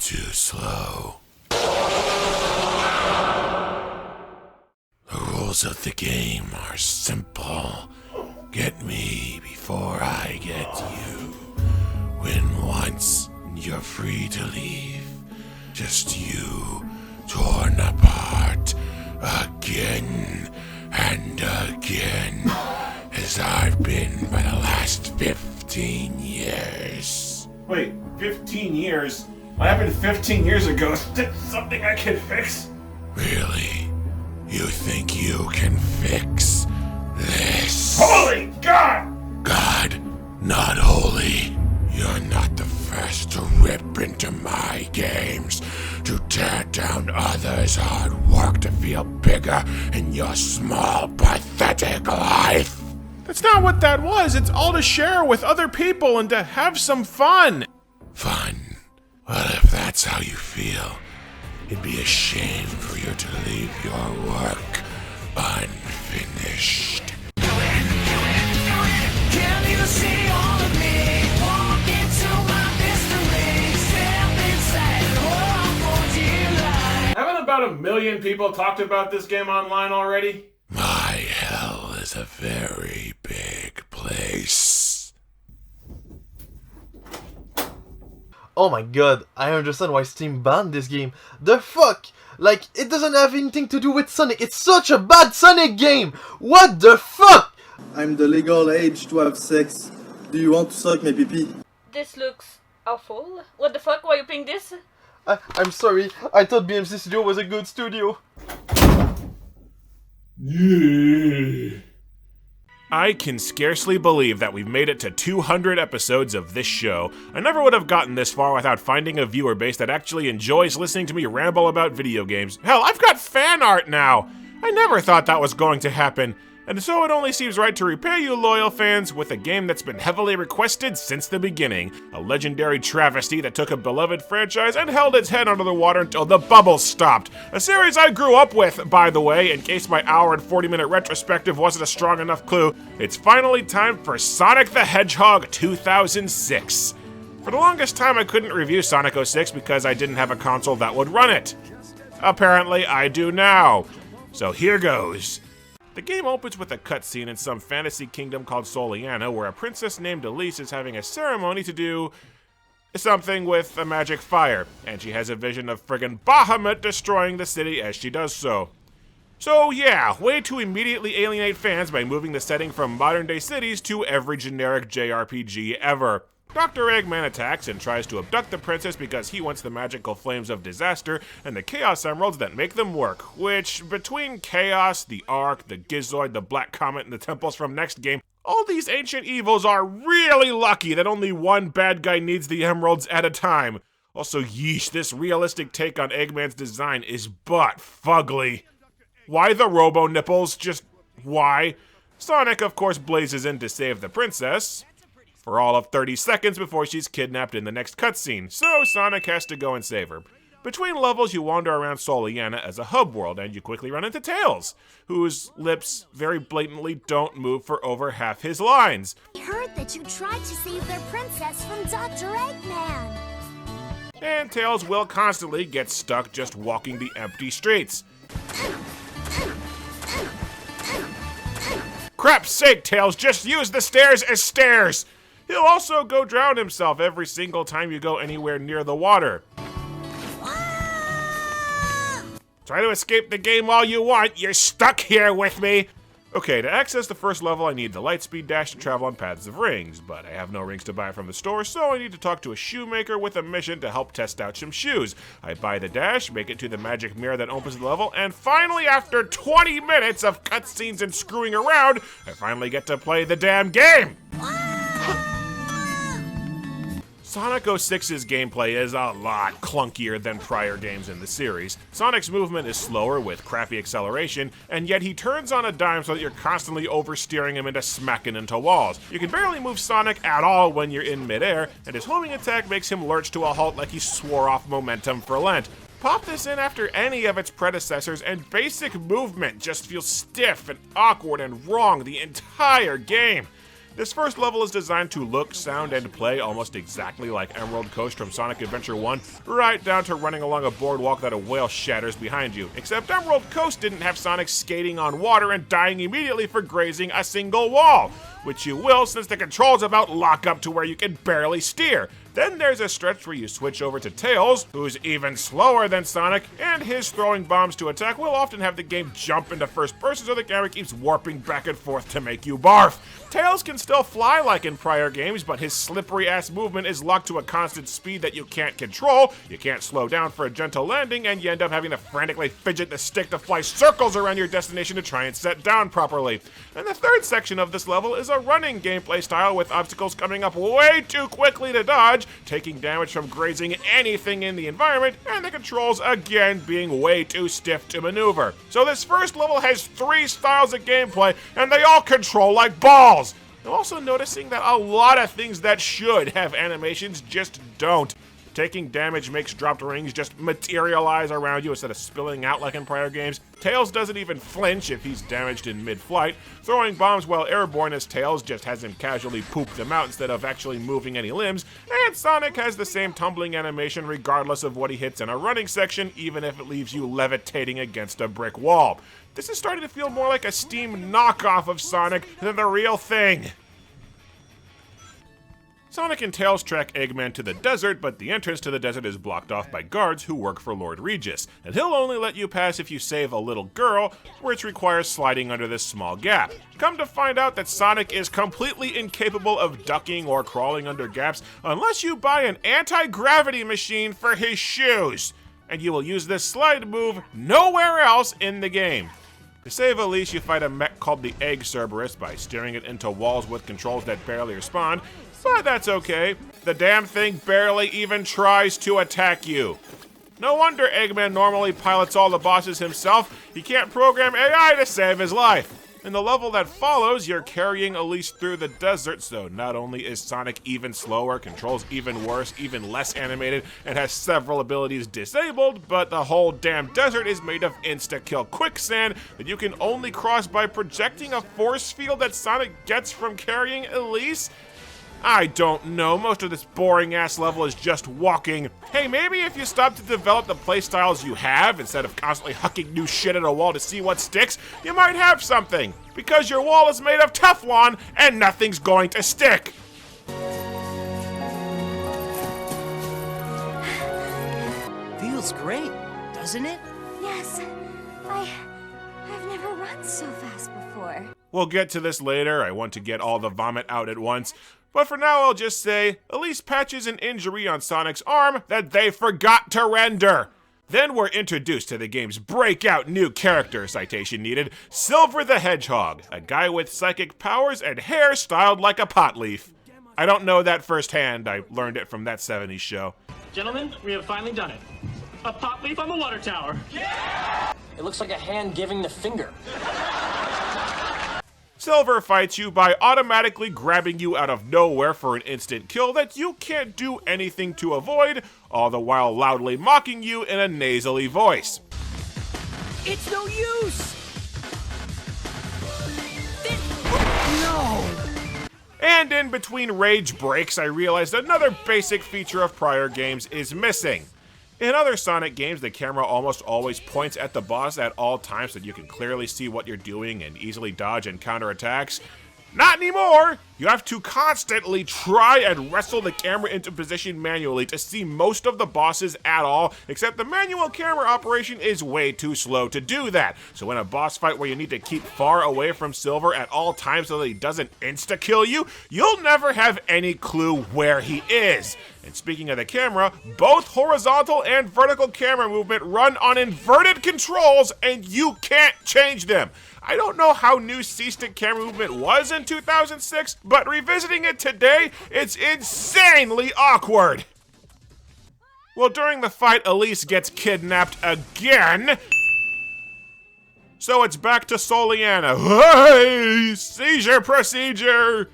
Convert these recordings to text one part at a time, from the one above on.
too slow. The rules of the game are simple. Get me before I get you. Win once, you're free to leave. Just you, torn apart, again and again, as I've been for the last 15 years. Wait, 15 years? What happened 15 years ago? Is that something I can fix? Really? You think you can fix this? Holy God! God, not holy. You're not the first to rip into my games, to tear down others' hard work to feel bigger in your small, pathetic life. That's not what that was. It's all to share with other people and to have some fun. Fun? Well, if that's how you feel, it'd be a shame for you to leave your work unfinished. Can't even see all of me. Walk into my mystery. Step inside and hold on for dear life. Haven't about 1 million people talked about this game online already? My hell is a very big place. Oh my god, I understand why Steam banned this game. The fuck? Like, it doesn't have anything to do with Sonic. It's such a bad Sonic game! What the fuck? I'm the legal age to have sex. Do you want to suck my pee-pee? This looks awful. What the fuck? Why you playing this? I'm sorry, I thought BMC Studio was a good studio. I can scarcely believe that we've made it to 200 episodes of this show. I never would have gotten this far without finding a viewer base that actually enjoys listening to me ramble about video games. Hell, I've got fan art now! I never thought that was going to happen. And so it only seems right to repay you loyal fans with a game that's been heavily requested since the beginning. A legendary travesty that took a beloved franchise and held its head under the water until the bubbles stopped. A series I grew up with, by the way, in case my hour and 40-minute retrospective wasn't a strong enough clue. It's finally time for Sonic the Hedgehog 2006. For the longest time I couldn't review Sonic 06 because I didn't have a console that would run it. Apparently I do now. So here goes. The game opens with a cutscene in some fantasy kingdom called Solyana, where a princess named Elise is having a ceremony to do something with a magic fire, and she has a vision of friggin' Bahamut destroying the city as she does so. So yeah, way to immediately alienate fans by moving the setting from modern-day cities to every generic JRPG ever. Dr. Eggman attacks and tries to abduct the princess because he wants the magical flames of disaster and the Chaos Emeralds that make them work, which, between Chaos, the Ark, the Gizoid, the Black Comet, and the Temples from next game, all these ancient evils are really lucky that only one bad guy needs the emeralds at a time. Also, yeesh, this realistic take on Eggman's design is butt fugly. Why the robo-nipples? Just why? Sonic, of course, blazes in to save the princess for all of 30 seconds before she's kidnapped in the next cutscene, so Sonic has to go and save her. Between levels, you wander around Soleiana as a hub world, and you quickly run into Tails, whose lips very blatantly don't move for over half his lines. I heard that you tried to save their princess from Dr. Eggman. And Tails will constantly get stuck just walking the empty streets. Crap's sake, Tails, just use the stairs as stairs! He'll also go drown himself every single time you go anywhere near the water. Try to escape the game all you want, you're stuck here with me! Okay, to access the first level I need the Lightspeed Dash to travel on Paths of Rings, but I have no rings to buy from the store, so I need to talk to a shoemaker with a mission to help test out some shoes. I buy the dash, make it to the magic mirror that opens the level, and finally, after 20 minutes of cutscenes and screwing around, I finally get to play the damn game! Sonic 06's gameplay is a lot clunkier than prior games in the series. Sonic's movement is slower with crappy acceleration, and yet he turns on a dime so that you're constantly oversteering him into smacking into walls. You can barely move Sonic at all when you're in midair, and his homing attack makes him lurch to a halt like he swore off momentum for Lent. Pop this in after any of its predecessors, and basic movement just feels stiff and awkward and wrong the entire game. This first level is designed to look, sound, and play almost exactly like Emerald Coast from Sonic Adventure 1, right down to running along a boardwalk that a whale shatters behind you. Except Emerald Coast didn't have Sonic skating on water and dying immediately for grazing a single wall, which you will since the controls about lock up to where you can barely steer. Then there's a stretch where you switch over to Tails, who's even slower than Sonic, and his throwing bombs to attack will often have the game jump into first person so the camera keeps warping back and forth to make you barf. Tails can still fly like in prior games, but his slippery-ass movement is locked to a constant speed that you can't control, you can't slow down for a gentle landing, and you end up having to frantically fidget the stick to fly circles around your destination to try and set down properly. And the third section of this level is a running gameplay style with obstacles coming up way too quickly to dodge, taking damage from grazing anything in the environment, and the controls again being way too stiff to maneuver. So this first level has 3 styles of gameplay, and they all control like balls! I'm also noticing that a lot of things that should have animations just don't. Taking damage makes dropped rings just materialize around you instead of spilling out like in prior games. Tails doesn't even flinch if he's damaged in mid-flight. Throwing bombs while airborne as Tails just has him casually poop them out instead of actually moving any limbs. And Sonic has the same tumbling animation regardless of what he hits in a running section, even if it leaves you levitating against a brick wall. This is starting to feel more like a Steam knockoff of Sonic than the real thing. Sonic and Tails track Eggman to the desert, but the entrance to the desert is blocked off by guards who work for Lord Regis, and he'll only let you pass if you save a little girl, which requires sliding under this small gap. Come to find out that Sonic is completely incapable of ducking or crawling under gaps unless you buy an anti-gravity machine for his shoes, and you will use this slide move nowhere else in the game. To save Elise, you fight a mech called the Egg Cerberus by steering it into walls with controls that barely respond, but that's okay. The damn thing barely even tries to attack you. No wonder Eggman normally pilots all the bosses himself. He can't program AI to save his life. In the level that follows, you're carrying Elise through the desert, so not only is Sonic even slower, controls even worse, even less animated, and has several abilities disabled, but the whole damn desert is made of insta-kill quicksand that you can only cross by projecting a force field that Sonic gets from carrying Elise? I don't know, most of this boring-ass level is just walking. Hey, maybe if you stop to develop the playstyles you have, instead of constantly hucking new shit at a wall to see what sticks, you might have something. Because your wall is made of Teflon, and nothing's going to stick. Feels great, doesn't it? Yes, I've never run so fast before. We'll get to this later, I want to get all the vomit out at once. But for now, I'll just say, Elise patches an injury on Sonic's arm that they forgot to render. Then we're introduced to the game's breakout new character, citation needed, Silver the Hedgehog, a guy with psychic powers and hair styled like a pot leaf. I don't know that firsthand, I learned it from that 70s show. Gentlemen, we have finally done it. A pot leaf on the water tower. Yeah! It looks like a hand giving the finger. Silver fights you by automatically grabbing you out of nowhere for an instant kill that you can't do anything to avoid, all the while loudly mocking you in a nasally voice. It's no use! No! And in between rage breaks, I realized another basic feature of prior games is missing. In other Sonic games, the camera almost always points at the boss at all times so that you can clearly see what you're doing and easily dodge and counter attacks. Not anymore! You have to constantly try and wrestle the camera into position manually to see most of the bosses at all, except the manual camera operation is way too slow to do that. So in a boss fight where you need to keep far away from Silver at all times so that he doesn't insta-kill you, you'll never have any clue where he is. And speaking of the camera, both horizontal and vertical camera movement run on inverted controls and you can't change them. I don't know how new C-stick camera movement was in 2006, but revisiting it today, it's insanely awkward. Well, during the fight, Elise gets kidnapped again. So it's back to Solyana. Hey, seizure procedure!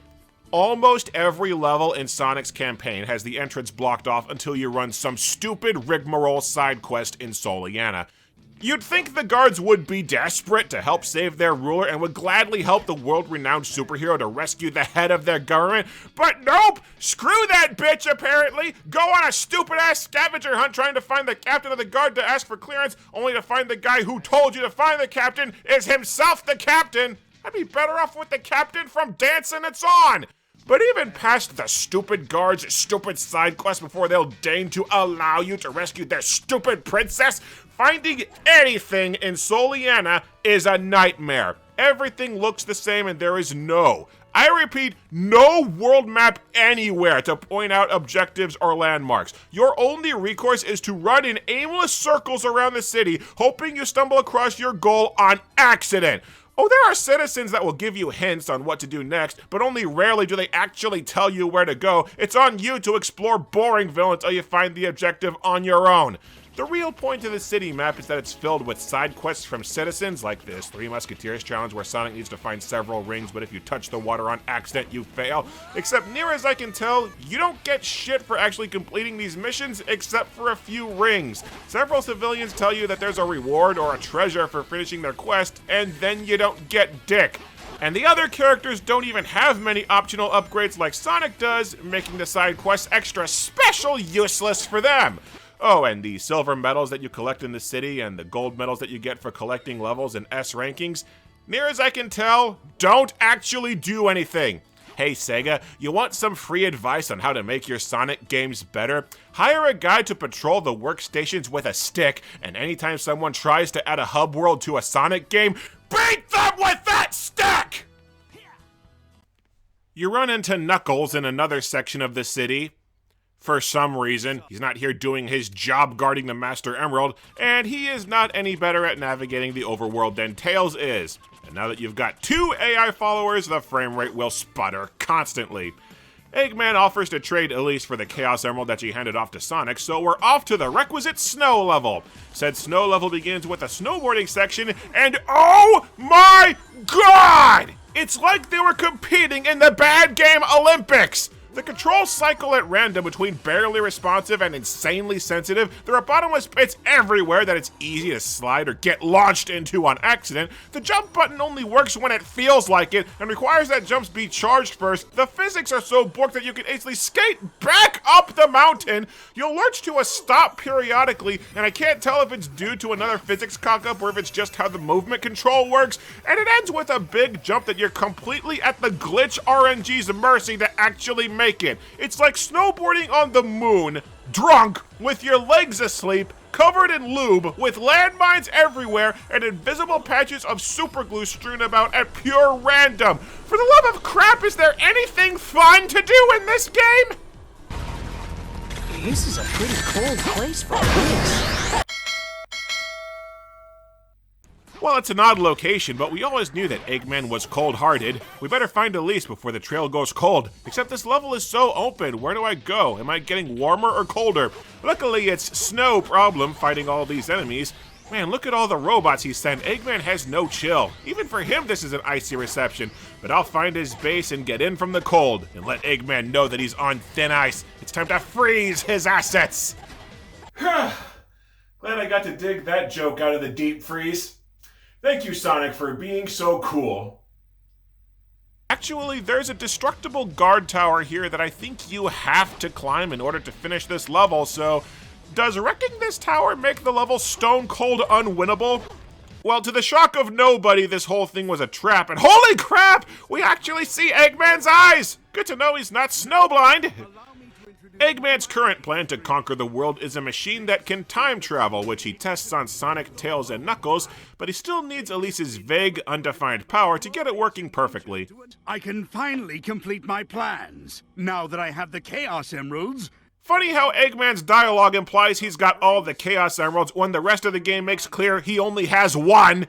Almost every level in Sonic's campaign has the entrance blocked off until you run some stupid rigmarole side quest in Solyana. You'd think the guards would be desperate to help save their ruler and would gladly help the world-renowned superhero to rescue the head of their government, but nope! Screw that bitch, apparently! Go on a stupid-ass scavenger hunt trying to find the captain of the guard to ask for clearance, only to find the guy who told you to find the captain is himself the captain! I'd be better off with the captain from Dancing It's On! But even past the stupid guards' stupid side quest before they'll deign to allow you to rescue their stupid princess, finding anything in Solyana is a nightmare. Everything looks the same and there is I repeat, no world map anywhere to point out objectives or landmarks. Your only recourse is to run in aimless circles around the city, hoping you stumble across your goal on accident. Oh, there are citizens that will give you hints on what to do next, but only rarely do they actually tell you where to go. It's on you to explore Boringville until you find the objective on your own. The real point of the city map is that it's filled with side quests from citizens, like this Three Musketeers challenge where Sonic needs to find several rings, but if you touch the water on accident, you fail. Except near as I can tell, you don't get shit for actually completing these missions, except for a few rings. Several civilians tell you that there's a reward or a treasure for finishing their quest, and then you don't get dick. And the other characters don't even have many optional upgrades like Sonic does, making the side quests extra special useless for them. Oh, and the silver medals that you collect in the city and the gold medals that you get for collecting levels in S rankings, near as I can tell, don't actually do anything. Hey Sega, you want some free advice on how to make your Sonic games better? Hire a guy to patrol the workstations with a stick, and anytime someone tries to add a hub world to a Sonic game, beat them with that stick! You run into Knuckles in another section of the city. For some reason, he's not here doing his job guarding the Master Emerald, and he is not any better at navigating the overworld than Tails is. And now that you've got 2 AI followers, the frame rate will sputter constantly. Eggman offers to trade Elise for the Chaos Emerald that she handed off to Sonic, so we're off to the requisite snow level. Said snow level begins with a snowboarding section, and oh my god! It's like they were competing in the Bad Game Olympics! The controls cycle at random between barely responsive and insanely sensitive. There are bottomless pits everywhere that it's easy to slide or get launched into on accident. The jump button only works when it feels like it and requires that jumps be charged first. The physics are so borked that you can easily skate back up the mountain. You'll lurch to a stop periodically, and I can't tell if it's due to another physics cock-up or if it's just how the movement control works. And it ends with a big jump that you're completely at the glitch RNG's mercy to actually make it. It's like snowboarding on the moon, drunk, with your legs asleep, covered in lube, with landmines everywhere, and invisible patches of superglue strewn about at pure random. For the love of crap, is there anything fun to do in this game? This is a pretty cold place for this. Well, it's an odd location, but we always knew that Eggman was cold-hearted. We better find Elise before the trail goes cold. Except this level is so open, where do I go? Am I getting warmer or colder? Luckily, it's Snow Problem fighting all these enemies. Man, look at all the robots he sent. Eggman has no chill. Even for him, this is an icy reception. But I'll find his base and get in from the cold, and let Eggman know that he's on thin ice. It's time to freeze his assets. Glad I got to dig that joke out of the deep freeze. Thank you, Sonic, for being so cool. Actually, there's a destructible guard tower here that I think you have to climb in order to finish this level, so does wrecking this tower make the level stone cold unwinnable? Well, to the shock of nobody, this whole thing was a trap, and holy crap! We actually see Eggman's eyes! Good to know he's not snowblind! Eggman's current plan to conquer the world is a machine that can time travel, which he tests on Sonic, Tails, and Knuckles, but he still needs Elise's vague, undefined power to get it working perfectly. I can finally complete my plans, now that I have the Chaos Emeralds. Funny how Eggman's dialogue implies he's got all the Chaos Emeralds when the rest of the game makes clear he only has one,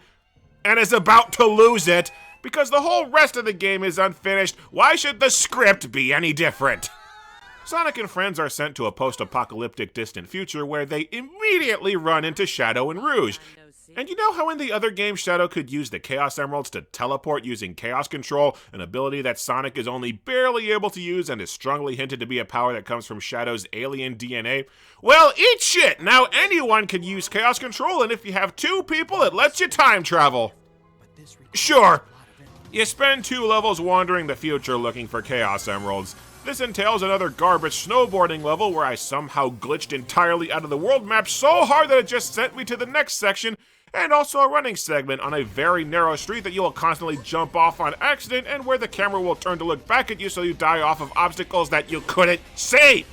and is about to lose it. Because the whole rest of the game is unfinished, why should the script be any different? Sonic and friends are sent to a post-apocalyptic distant future where they immediately run into Shadow and Rouge. And you know how in the other game Shadow could use the Chaos Emeralds to teleport using Chaos Control, an ability that Sonic is only barely able to use and is strongly hinted to be a power that comes from Shadow's alien DNA? Well, eat shit! Now anyone can use Chaos Control, and if you have 2 people, it lets you time travel. Sure. You spend 2 levels wandering the future looking for Chaos Emeralds. This entails another garbage snowboarding level where I somehow glitched entirely out of the world map so hard that it just sent me to the next section, and also a running segment on a very narrow street that you will constantly jump off on accident and where the camera will turn to look back at you so you die off of obstacles that you couldn't see.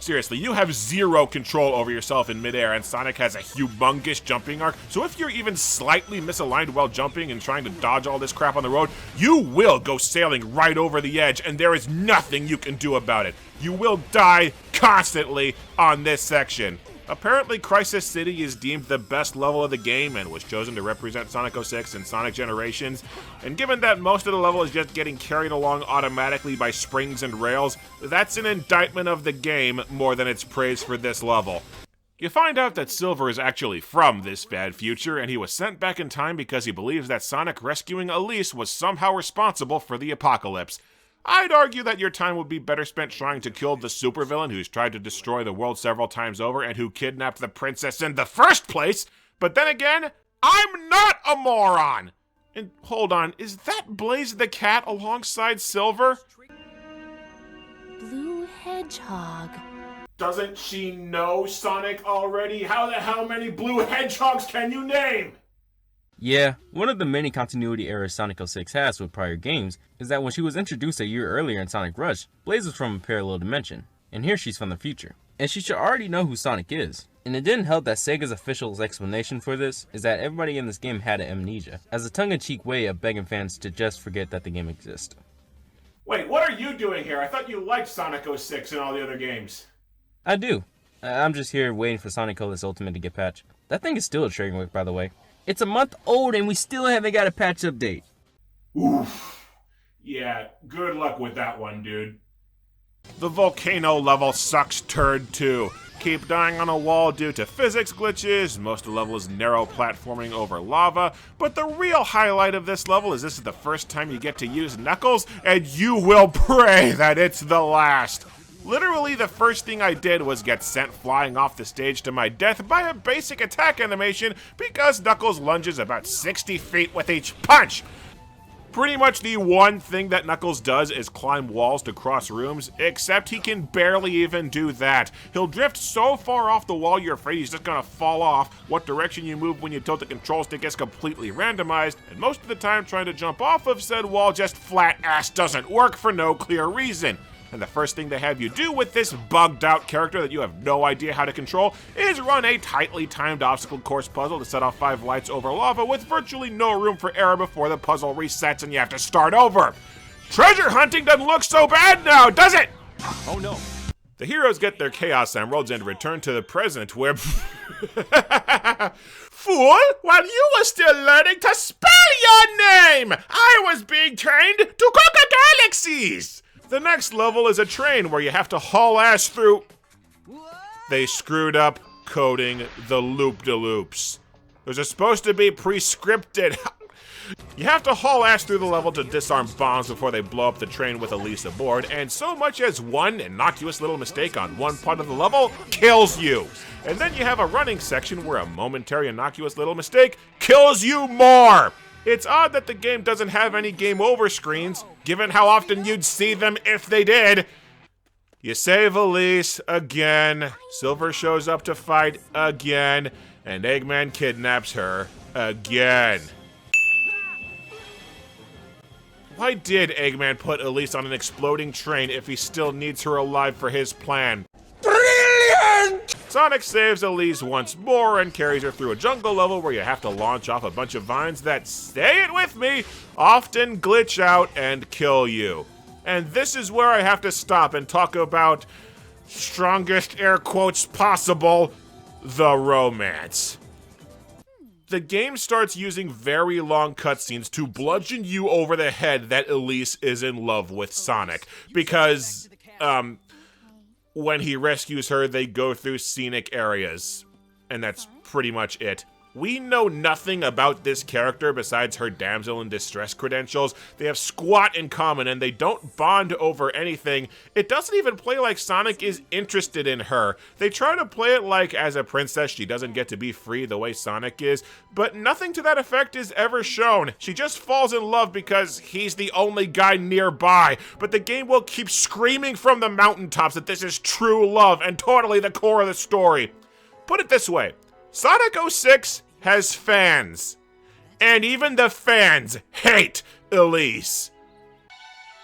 Seriously, you have 0 control over yourself in midair, and Sonic has a humongous jumping arc, so if you're even slightly misaligned while jumping and trying to dodge all this crap on the road, you will go sailing right over the edge, and there is nothing you can do about it. You will die constantly on this section. Apparently, Crisis City is deemed the best level of the game and was chosen to represent Sonic 06 and Sonic Generations, and given that most of the level is just getting carried along automatically by springs and rails, that's an indictment of the game more than it's praise for this level. You find out that Silver is actually from this bad future, and he was sent back in time because he believes that Sonic rescuing Elise was somehow responsible for the apocalypse. I'd argue that your time would be better spent trying to kill the supervillain who's tried to destroy the world several times over and who kidnapped the princess in the first place, but then again, I'm not a moron! And hold on, is that Blaze the Cat alongside Silver? Blue Hedgehog. Doesn't she know Sonic already? How the hell many blue hedgehogs can you name? Yeah, one of the many continuity errors Sonic 06 has with prior games is that when she was introduced a year earlier in Sonic Rush, Blaze was from a parallel dimension, and here she's from the future. And she should already know who Sonic is. And it didn't help that Sega's official explanation for this is that everybody in this game had amnesia, as a tongue-in-cheek way of begging fans to just forget that the game exists. Wait, what are you doing here? I thought you liked Sonic 06 and all the other games. I do. I'm just here waiting for Sonic Colors Ultimate to get patched. That thing is still a train wreck, by the way. It's a month old and we still haven't got a patch update. Oof. Yeah, good luck with that one, dude. The volcano level sucks turd too. Keep dying on a wall due to physics glitches, most of the level is narrow platforming over lava, but the real highlight of this level is this is the first time you get to use Knuckles, and you will pray that it's the last. Literally, the first thing I did was get sent flying off the stage to my death by a basic attack animation because Knuckles lunges about 60 feet with each punch. Pretty much the one thing that Knuckles does is climb walls to cross rooms, except he can barely even do that. He'll drift so far off the wall you're afraid he's just gonna fall off. What direction you move when you tilt the control stick is completely randomized, and most of the time trying to jump off of said wall just flat ass doesn't work for no clear reason. And the first thing they have you do with this bugged out character that you have no idea how to control is run a tightly timed obstacle course puzzle to set off 5 lights over lava with virtually no room for error before the puzzle resets and you have to start over. Treasure hunting doesn't look so bad now, does it? Oh no. The heroes get their Chaos Emeralds and return to the present where... Fool! While you were still learning to spell your name, I was being trained to conquer galaxies! The next level is a train where you have to haul ass through... They screwed up coding the loop-de-loops. Those are supposed to be pre-scripted. You have to haul ass through the level to disarm bombs before they blow up the train with Elise aboard, and so much as one innocuous little mistake on one part of the level kills you. And then you have a running section where a momentary innocuous little mistake kills you more. It's odd that the game doesn't have any game over screens, given how often you'd see them if they did. You save Elise again, Silver shows up to fight again, and Eggman kidnaps her again. Why did Eggman put Elise on an exploding train if he still needs her alive for his plan? Brilliant! Sonic saves Elise once more and carries her through a jungle level where you have to launch off a bunch of vines that, say it with me, often glitch out and kill you. And this is where I have to stop and talk about, strongest air quotes possible, the romance. The game starts using very long cutscenes to bludgeon you over the head that Elise is in love with Sonic. Because, when he rescues her, they go through scenic areas. And that's pretty much it. We know nothing about this character besides her damsel in distress credentials. They have squat in common and they don't bond over anything. It doesn't even play like Sonic is interested in her. They try to play it like as a princess she doesn't get to be free the way Sonic is, but nothing to that effect is ever shown. She just falls in love because he's the only guy nearby, but the game will keep screaming from the mountaintops that this is true love and totally the core of the story. Put it this way, Sonic 06 has fans, and even the fans hate Elise.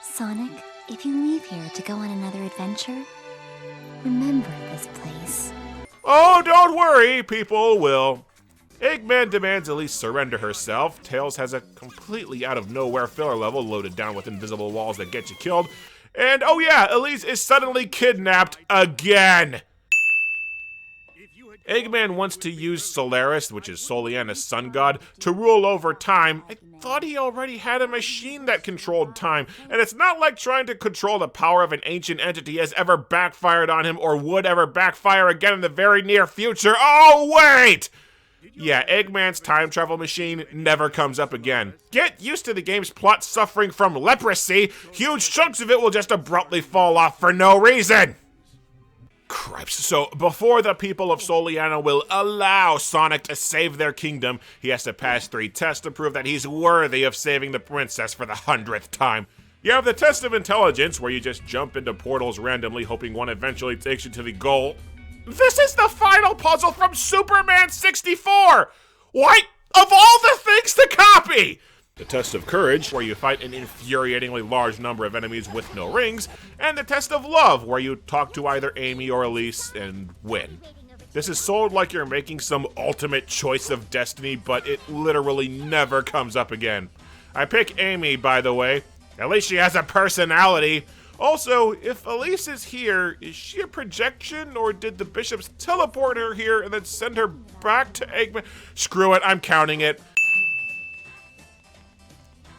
Sonic, if you leave here to go on another adventure, remember this place. Oh, don't worry, people will. Eggman demands Elise surrender herself. Tails has a completely out of nowhere filler level loaded down with invisible walls that get you killed. And oh yeah, Elise is suddenly kidnapped again. Eggman wants to use Solaris, which is Solyana's sun god, to rule over time. I thought he already had a machine that controlled time, and it's not like trying to control the power of an ancient entity has ever backfired on him or would ever backfire again in the very near future. Oh, wait! Yeah, Eggman's time travel machine never comes up again. Get used to the game's plot suffering from leprosy. Huge chunks of it will just abruptly fall off for no reason. Cripes. So, before the people of Solyana will allow Sonic to save their kingdom, he has to pass 3 tests to prove that he's worthy of saving the princess for the 100th time. You have the test of intelligence, where you just jump into portals randomly, hoping one eventually takes you to the goal. This is the final puzzle from Superman 64! Why, of all the things to copy! The test of courage, where you fight an infuriatingly large number of enemies with no rings, and the test of love, where you talk to either Amy or Elise and win. This is sold like you're making some ultimate choice of destiny, but it literally never comes up again. I pick Amy, by the way. At least she has a personality. Also, if Elise is here, is she a projection, or did the bishops teleport her here and then send her back to Eggman? Screw it, I'm counting it.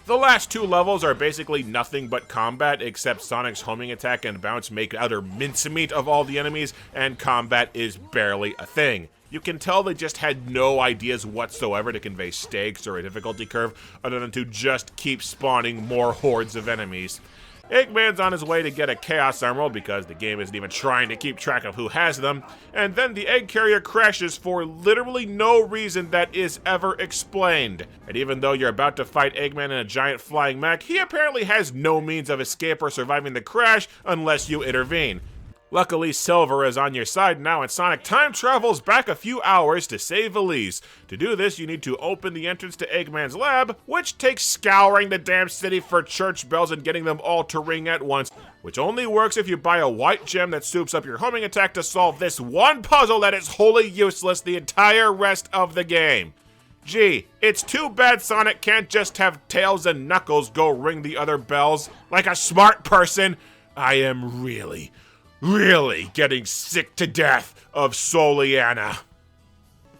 The last 2 levels are basically nothing but combat, except Sonic's homing attack and bounce make utter mincemeat of all the enemies, and combat is barely a thing. You can tell they just had no ideas whatsoever to convey stakes or a difficulty curve, other than to just keep spawning more hordes of enemies. Eggman's on his way to get a Chaos Emerald because the game isn't even trying to keep track of who has them, and then the egg carrier crashes for literally no reason that is ever explained. And even though you're about to fight Eggman in a giant flying mech, he apparently has no means of escape or surviving the crash unless you intervene. Luckily, Silver is on your side now, and Sonic time travels back a few hours to save Elise. To do this, you need to open the entrance to Eggman's lab, which takes scouring the damn city for church bells and getting them all to ring at once, which only works if you buy a white gem that soups up your homing attack to solve this one puzzle that is wholly useless the entire rest of the game. Gee, it's too bad Sonic can't just have Tails and Knuckles go ring the other bells. Like a smart person, I am really getting sick to death of Solyana.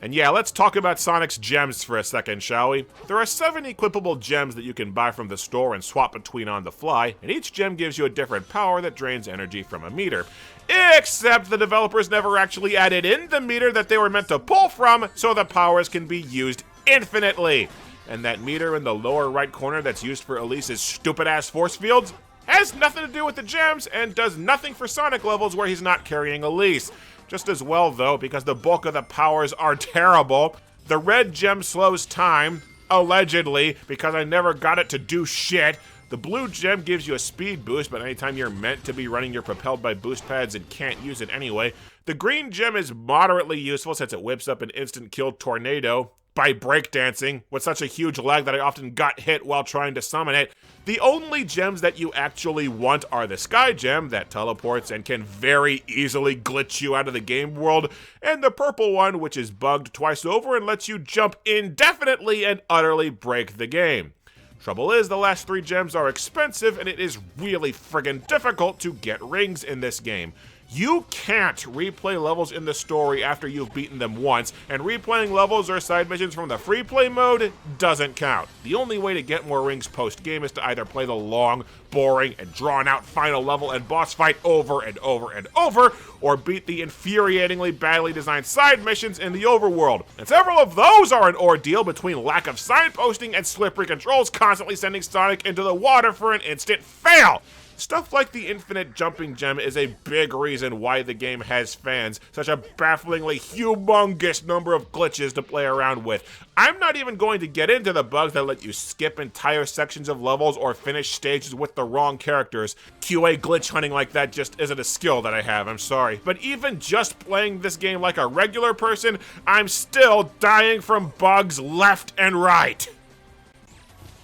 And yeah, let's talk about Sonic's gems for a second, shall we? There are 7 equipable gems that you can buy from the store and swap between on the fly, and each gem gives you a different power that drains energy from a meter. Except the developers never actually added in the meter that they were meant to pull from, so the powers can be used infinitely. And that meter in the lower right corner that's used for Elise's stupid-ass force fields has nothing to do with the gems and does nothing for Sonic levels where he's not carrying Elise. Just as well, though, because the bulk of the powers are terrible. The red gem slows time, allegedly, because I never got it to do shit. The blue gem gives you a speed boost, but anytime you're meant to be running, you're propelled by boost pads and can't use it anyway. The green gem is moderately useful since it whips up an instant kill tornado by breakdancing with such a huge lag that I often got hit while trying to summon it. The only gems that you actually want are the Sky Gem that teleports and can very easily glitch you out of the game world, and the purple one, which is bugged twice over and lets you jump indefinitely and utterly break the game. Trouble is, the last 3 gems are expensive and it is really friggin' difficult to get rings in this game. You can't replay levels in the story after you've beaten them once, and replaying levels or side missions from the free play mode doesn't count. The only way to get more rings post-game is to either play the long, boring, and drawn-out final level and boss fight over and over and over, or beat the infuriatingly badly designed side missions in the overworld. And several of those are an ordeal between lack of signposting and slippery controls constantly sending Sonic into the water for an instant fail. Stuff like the infinite jumping gem is a big reason why the game has fans, such a bafflingly humongous number of glitches to play around with. I'm not even going to get into the bugs that let you skip entire sections of levels or finish stages with the wrong characters. QA glitch hunting like that just isn't a skill that I have, I'm sorry. But even just playing this game like a regular person, I'm still dying from bugs left and right.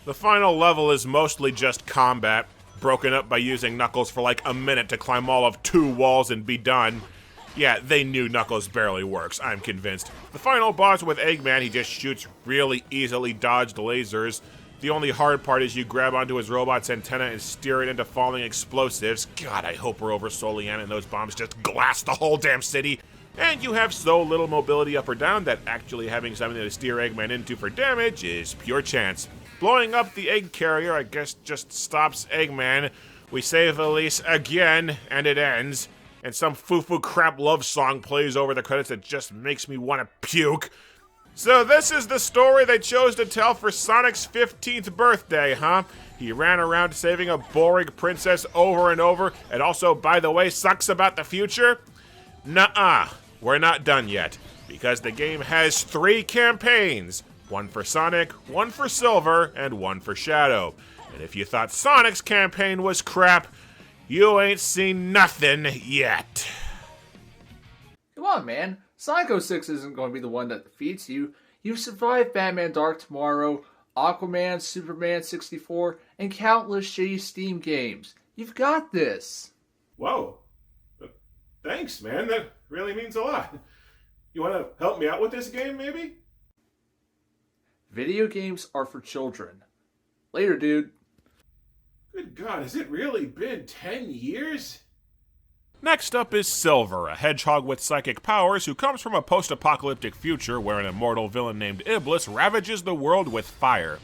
The final level is mostly just combat, broken up by using Knuckles for like a minute to climb all of 2 walls and be done. Yeah, they knew Knuckles barely works, I'm convinced. The final boss with Eggman, he just shoots really easily dodged lasers. The only hard part is you grab onto his robot's antenna and steer it into falling explosives. God, I hope we're over Solyana and those bombs just glass the whole damn city. And you have so little mobility up or down that actually having something to steer Eggman into for damage is pure chance. Blowing up the egg carrier, I guess, just stops Eggman. We save Elise again, and it ends. And some foo-foo crap love song plays over the credits that just makes me want to puke. So this is the story they chose to tell for Sonic's 15th birthday, huh? He ran around saving a boring princess over and over, and also, by the way, sucks about the future? Nuh-uh, we're not done yet, because the game has 3 campaigns. One for Sonic, one for Silver, and one for Shadow. And if you thought Sonic's campaign was crap, you ain't seen nothing yet. Come on, man. Sonic 06 isn't going to be the one that defeats you. You've survived Batman Dark Tomorrow, Aquaman, Superman 64, and countless shitty Steam games. You've got this. Whoa. Thanks, man. That really means a lot. You want to help me out with this game, maybe? Video games are for children. Later, dude. Good God, has it really been 10 years? Next up is Silver, a hedgehog with psychic powers who comes from a post-apocalyptic future where an immortal villain named Iblis ravages the world with fire.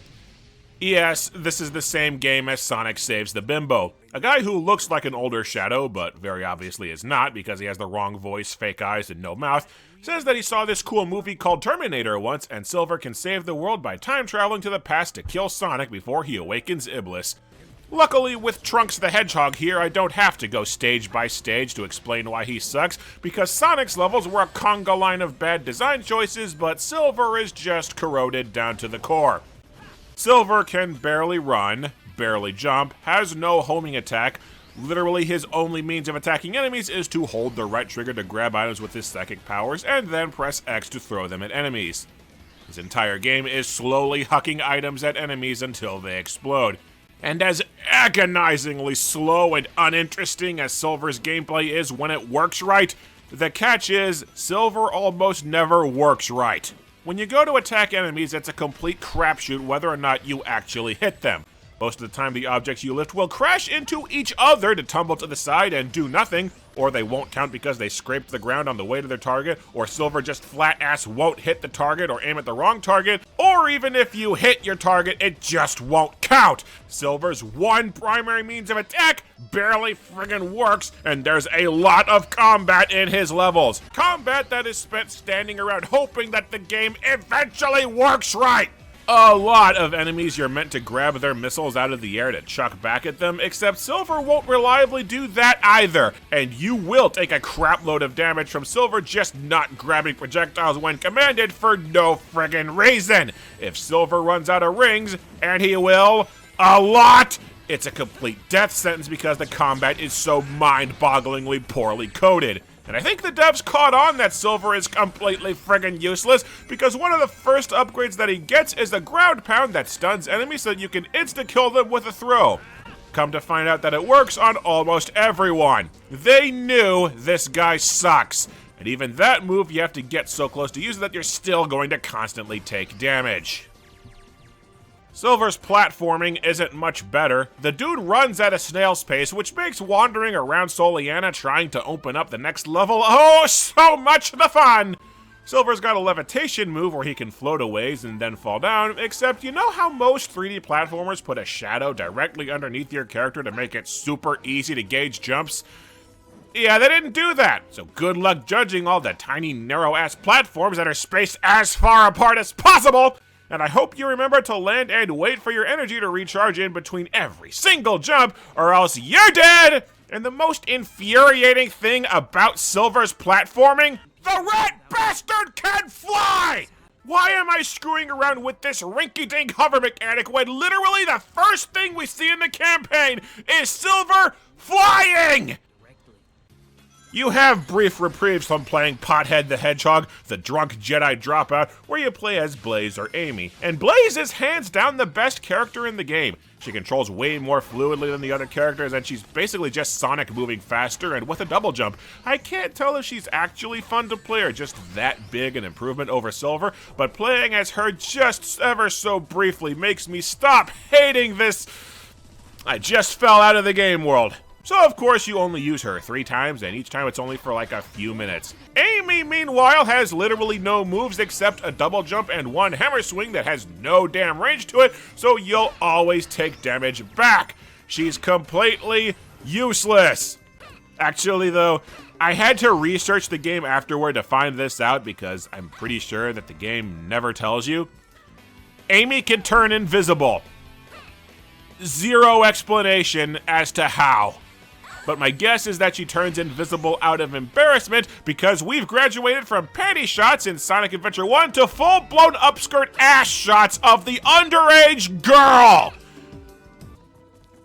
Yes, this is the same game as Sonic Saves the Bimbo. A guy who looks like an older Shadow, but very obviously is not because he has the wrong voice, fake eyes, and no mouth, says that he saw this cool movie called Terminator once, and Silver can save the world by time traveling to the past to kill Sonic before he awakens Iblis. Luckily, with Trunks the Hedgehog here, I don't have to go stage by stage to explain why he sucks, because Sonic's levels were a conga line of bad design choices, but Silver is just corroded down to the core. Silver can barely run, barely jump, has no homing attack. Literally his only means of attacking enemies is to hold the right trigger to grab items with his psychic powers and then press X to throw them at enemies. His entire game is slowly hucking items at enemies until they explode. And as agonizingly slow and uninteresting as Silver's gameplay is when it works right, the catch is Silver almost never works right. When you go to attack enemies, it's a complete crapshoot whether or not you actually hit them. Most of the time, the objects you lift will crash into each other to tumble to the side and do nothing, or they won't count because they scraped the ground on the way to their target, or Silver just flat-ass won't hit the target or aim at the wrong target, or even if you hit your target, it just won't count. Silver's one primary means of attack barely friggin' works, and there's a lot of combat in his levels. Combat that is spent standing around hoping that the game eventually works right. A lot of enemies you're meant to grab their missiles out of the air to chuck back at them, except Silver won't reliably do that either, and you will take a crap load of damage from Silver just not grabbing projectiles when commanded for no friggin' reason. If Silver runs out of rings, and he will, a lot, it's a complete death sentence because the combat is so mind-bogglingly poorly coded. And I think the devs caught on that Silver is completely friggin' useless because one of the first upgrades that he gets is the ground pound that stuns enemies so that you can insta-kill them with a throw. Come to find out that it works on almost everyone. They knew this guy sucks. And even that move you have to get so close to use it that you're still going to constantly take damage. Silver's platforming isn't much better. The dude runs at a snail's pace, which makes wandering around Solyana trying to open up the next level so much the fun! Silver's got a levitation move where he can float a ways and then fall down, except you know how most 3D platformers put a shadow directly underneath your character to make it super easy to gauge jumps? Yeah, they didn't do that, so good luck judging all the tiny narrow-ass platforms that are spaced as far apart as possible! And I hope you remember to land and wait for your energy to recharge in between every single jump, or else you're dead! And the most infuriating thing about Silver's platforming? The rat bastard can fly! Why am I screwing around with this rinky-dink hover mechanic when literally the first thing we see in the campaign is Silver flying? You have brief reprieves from playing Pothead the Hedgehog, the drunk Jedi dropout, where you play as Blaze or Amy. And Blaze is hands down the best character in the game. She controls way more fluidly than the other characters, and she's basically just Sonic moving faster and with a double jump. I can't tell if she's actually fun to play or just that big an improvement over Silver, but playing as her just ever so briefly makes me stop hating this. I just fell out of the game world. So of course you only use her 3 times, and each time it's only for like a few minutes. Amy, meanwhile, has literally no moves except a double jump and 1 hammer swing that has no damn range to it, so you'll always take damage back. She's completely useless. Actually though, I had to research the game afterward to find this out because I'm pretty sure that the game never tells you. Amy can turn invisible. Zero explanation as to how. But my guess is that she turns invisible out of embarrassment because we've graduated from panty shots in Sonic Adventure 1 to full-blown upskirt ass shots of the underage girl!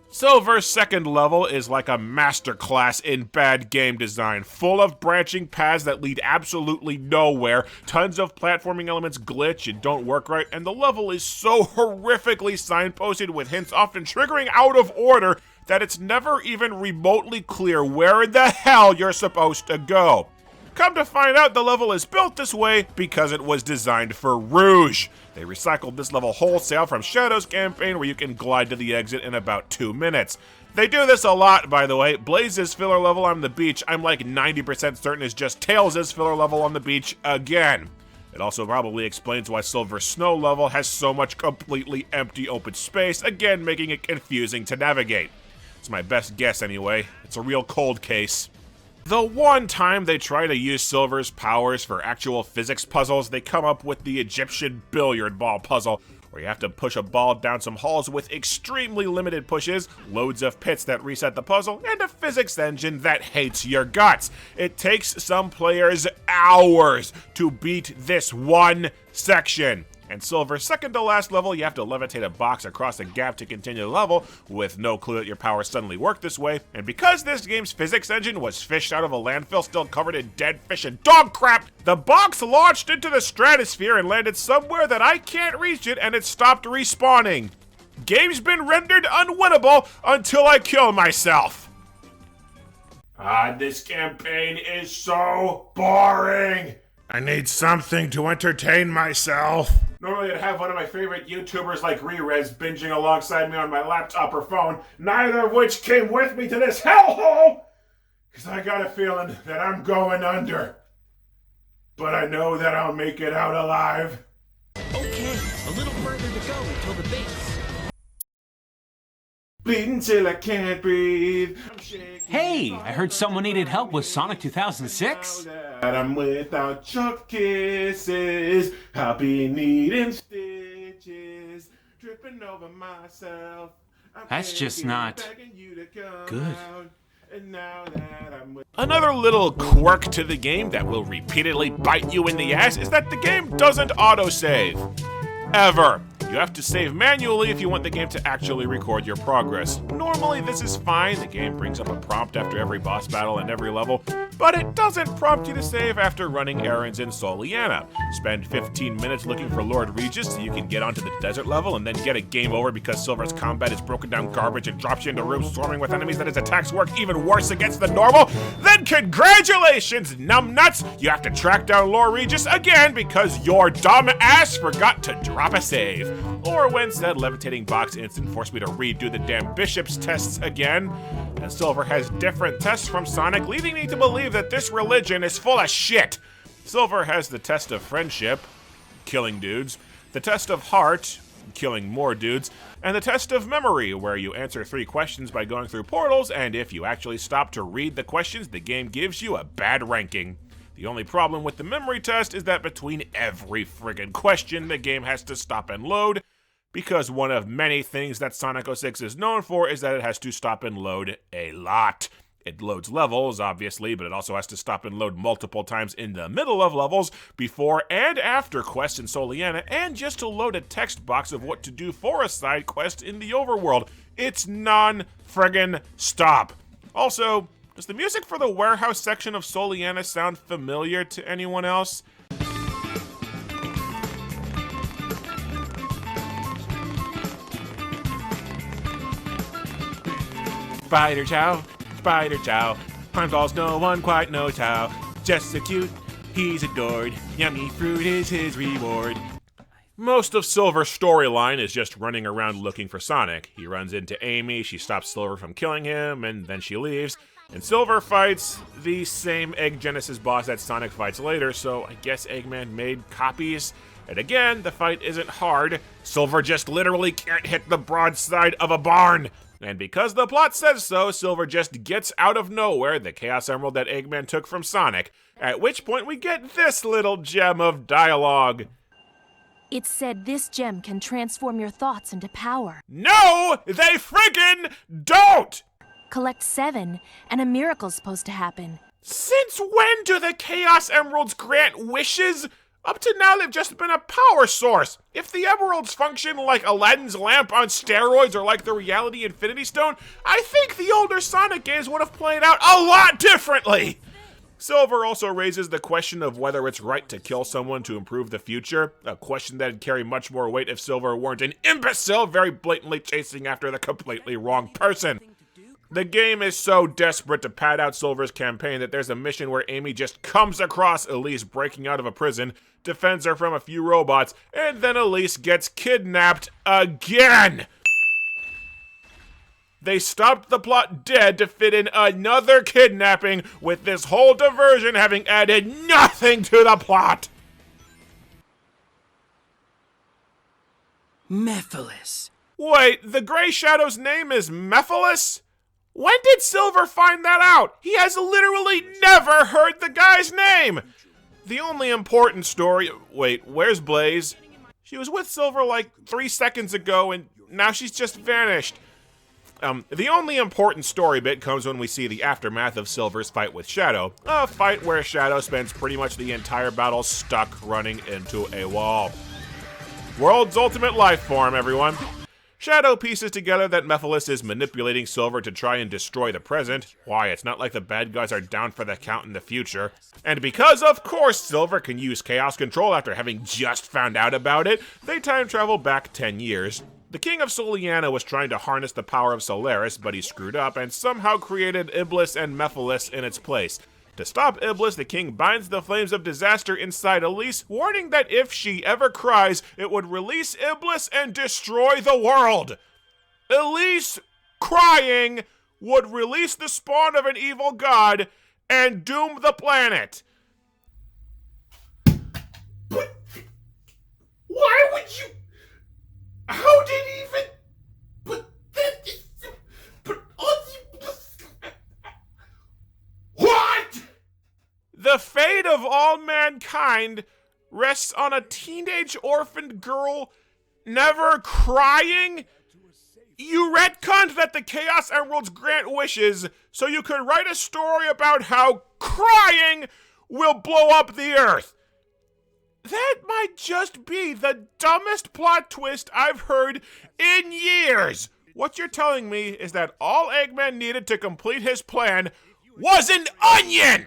Silver's second level is like a masterclass in bad game design, full of branching paths that lead absolutely nowhere, tons of platforming elements glitch and don't work right, and the level is so horrifically signposted with hints often triggering out of order that it's never even remotely clear where in the hell you're supposed to go. Come to find out, the level is built this way because it was designed for Rouge. They recycled this level wholesale from Shadow's campaign where you can glide to the exit in about 2 minutes. They do this a lot, by the way. Blaze's filler level on the beach, I'm like 90% certain is just Tails' filler level on the beach again. It also probably explains why Silver's snow level has so much completely empty open space, again making it confusing to navigate. It's my best guess anyway. It's a real cold case. The one time they try to use Silver's powers for actual physics puzzles, they come up with the Egyptian billiard ball puzzle, where you have to push a ball down some halls with extremely limited pushes, loads of pits that reset the puzzle, and a physics engine that hates your guts. It takes some players hours to beat this one section. And Silver's second to last level, you have to levitate a box across a gap to continue the level, with no clue that your powers suddenly work this way. And because this game's physics engine was fished out of a landfill still covered in dead fish and dog crap, the box launched into the stratosphere and landed somewhere that I can't reach it, and it stopped respawning. Game's been rendered unwinnable until I kill myself. This campaign is so boring. I need something to entertain myself. Normally I'd have one of my favorite YouTubers like Rerez binging alongside me on my laptop or phone, neither of which came with me to this hellhole! Because I got a feeling that I'm going under. But I know that I'll make it out alive. Okay, a little further to go until the base. Bleeding till I can't breathe. Hey, I heard someone needed help with Sonic 2006. I'm without your kisses. I'll be needing stitches. Dripping over myself. That's just not good. Another little quirk to the game that will repeatedly bite you in the ass is that the game doesn't autosave. Ever. You have to save manually if you want the game to actually record your progress. Normally this is fine, the game brings up a prompt after every boss battle and every level, but it doesn't prompt you to save after running errands in Solyana. Spend 15 minutes looking for Lord Regis so you can get onto the desert level and then get a game over because Silver's combat is broken down garbage and drops you into rooms swarming with enemies that his attacks work even worse against than normal. Then congratulations, numbnuts! You have to track down Lord Regis again because your dumb ass forgot to drop a save. or when said levitating box instant forced me to redo the damn bishop's tests again. And Silver has different tests from Sonic, leading me to believe that this religion is full of shit. Silver has the test of friendship, killing dudes, the test of heart, killing more dudes, and the test of memory, where you answer 3 questions by going through portals, and if you actually stop to read the questions, the game gives you a bad ranking. The only problem with the memory test is that between every friggin' question, the game has to stop and load, because one of many things that Sonic 06 is known for is that it has to stop and load a lot. It loads levels, obviously, but it also has to stop and load multiple times in the middle of levels, before and after quests in Solyana, and just to load a text box of what to do for a side quest in the overworld. It's non-friggin' stop. Also, does the music for the warehouse section of Solyana sound familiar to anyone else? Spider Chow, Spider Chow, Pine balls no one quite knows how. Just so cute, he's adored. Yummy fruit is his reward. Most of Silver's storyline is just running around looking for Sonic. He runs into Amy, she stops Silver from killing him, and then she leaves. And Silver fights the same Egg Genesis boss that Sonic fights later, so I guess Eggman made copies. And again, the fight isn't hard. Silver just literally can't hit the broadside of a barn. And because the plot says so, Silver just gets out of nowhere the Chaos Emerald that Eggman took from Sonic, at which point we get this little gem of dialogue. It said this gem can transform your thoughts into power. No, they friggin' don't! Collect 7, and a miracle's supposed to happen. Since when do the Chaos Emeralds grant wishes? Up to now, they've just been a power source. If the Emeralds function like Aladdin's lamp on steroids or like the Reality Infinity Stone, I think the older Sonic games would have played out a lot differently. Silver also raises the question of whether it's right to kill someone to improve the future, a question that'd carry much more weight if Silver weren't an imbecile very blatantly chasing after the completely wrong person. The game is so desperate to pad out Silver's campaign that there's a mission where Amy just comes across Elise breaking out of a prison, defends her from a few robots, and then Elise gets kidnapped again! They stopped the plot dead to fit in another kidnapping, with this whole diversion having added nothing to the plot! Mephiles. Wait, the Grey Shadow's name is Mephiles? When did Silver find that out? He has literally never heard the guy's name! The only important story... Wait, where's Blaze? She was with Silver like 3 seconds ago, and now she's just vanished. The only important story bit comes when we see the aftermath of Silver's fight with Shadow. A fight where Shadow spends pretty much the entire battle stuck running into a wall. World's ultimate life form, everyone. Shadow pieces together that Mephiles is manipulating Silver to try and destroy the present. Why, it's not like the bad guys are down for the count in the future. And because, of course, Silver can use Chaos Control after having just found out about it, they time travel back 10 years. The king of Solyana was trying to harness the power of Solaris, but he screwed up and somehow created Iblis and Mephiles in its place. To stop Iblis, the king binds the flames of disaster inside Elise, warning that if she ever cries, it would release Iblis and destroy the world. Elise crying would release the spawn of an evil god and doom the planet. But why would you? How did he even? What? The fate of all mankind rests on a teenage orphaned girl never crying? You retconned that the Chaos Emeralds grant wishes so you could write a story about how crying will blow up the Earth. That might just be the dumbest plot twist I've heard in years. What you're telling me is that all Eggman needed to complete his plan was an onion!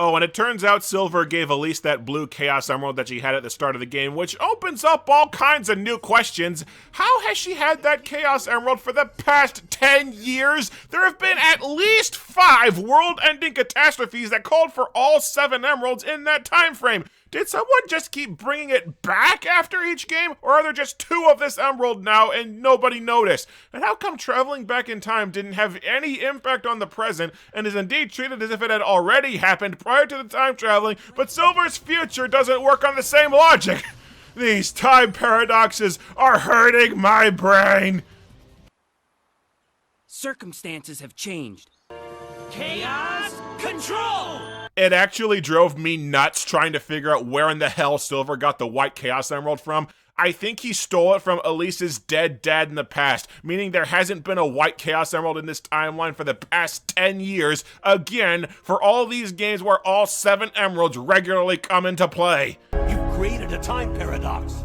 Oh, and it turns out Silver gave Elise that blue Chaos Emerald that she had at the start of the game, which opens up all kinds of new questions. How has she had that Chaos Emerald for the past 10 years? There have been at least 5 world-ending catastrophes that called for all 7 emeralds in that time frame. Did someone just keep bringing it back after each game, or are there just 2 of this emerald now and nobody noticed? And how come traveling back in time didn't have any impact on the present and is indeed treated as if it had already happened prior to the time traveling, but Silver's future doesn't work on the same logic? These time paradoxes are hurting my brain. Circumstances have changed. Chaos control! It actually drove me nuts trying to figure out where in the hell Silver got the white Chaos Emerald from. I think he stole it from Elise's dead dad in the past, meaning there hasn't been a white Chaos Emerald in this timeline for the past 10 years, again, for all these games where all 7 emeralds regularly come into play. You created a time paradox.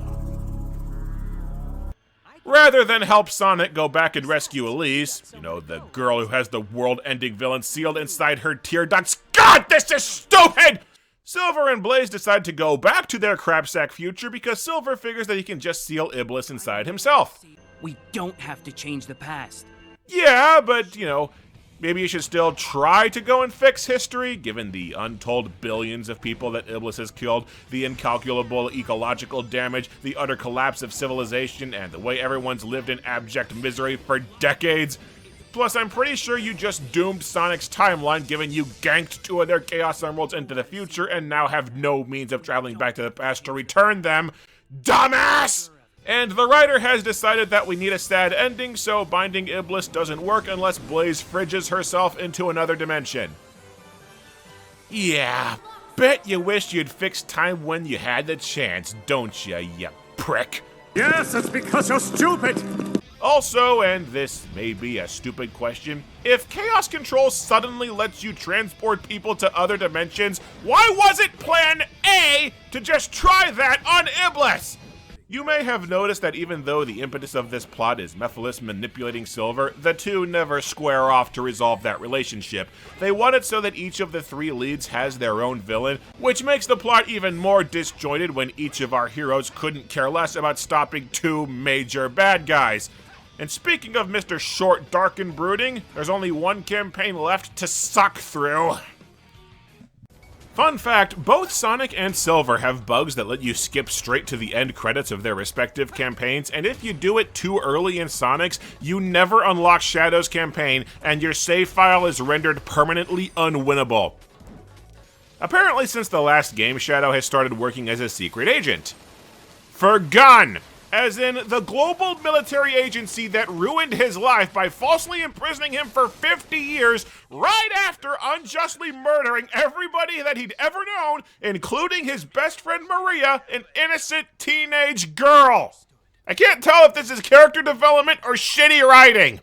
Rather than help Sonic go back and rescue Elise, you know, the girl who has the world-ending villain sealed inside her tear ducts. God, this is stupid! Silver and Blaze decide to go back to their crapsack future because Silver figures that he can just seal Iblis inside himself. We don't have to change the past. Yeah, but, you know, maybe you should still try to go and fix history, given the untold billions of people that Iblis has killed, the incalculable ecological damage, the utter collapse of civilization, and the way everyone's lived in abject misery for decades. Plus, I'm pretty sure you just doomed Sonic's timeline, given you ganked 2 of their Chaos Emeralds into the future and now have no means of traveling back to the past to return them. Dumbass! And the writer has decided that we need a sad ending, so binding Iblis doesn't work unless Blaze fridges herself into another dimension. Yeah, bet you wish you'd fixed time when you had the chance, don't you prick? Yes, it's because you're stupid! Also, and this may be a stupid question, if Chaos Control suddenly lets you transport people to other dimensions, why wasn't Plan A to just try that on Iblis? You may have noticed that even though the impetus of this plot is Mephiles manipulating Silver, the 2 never square off to resolve that relationship. They want it so that each of the 3 leads has their own villain, which makes the plot even more disjointed when each of our heroes couldn't care less about stopping 2 major bad guys. And speaking of Mr. Short, Dark, and Brooding, there's only 1 campaign left to suck through. Fun fact, both Sonic and Silver have bugs that let you skip straight to the end credits of their respective campaigns, and if you do it too early in Sonic's, you never unlock Shadow's campaign, and your save file is rendered permanently unwinnable. Apparently, since the last game, Shadow has started working as a secret agent. For gun! As in, the global military agency that ruined his life by falsely imprisoning him for 50 years right after unjustly murdering everybody that he'd ever known, including his best friend Maria, an innocent teenage girl. I can't tell if this is character development or shitty writing.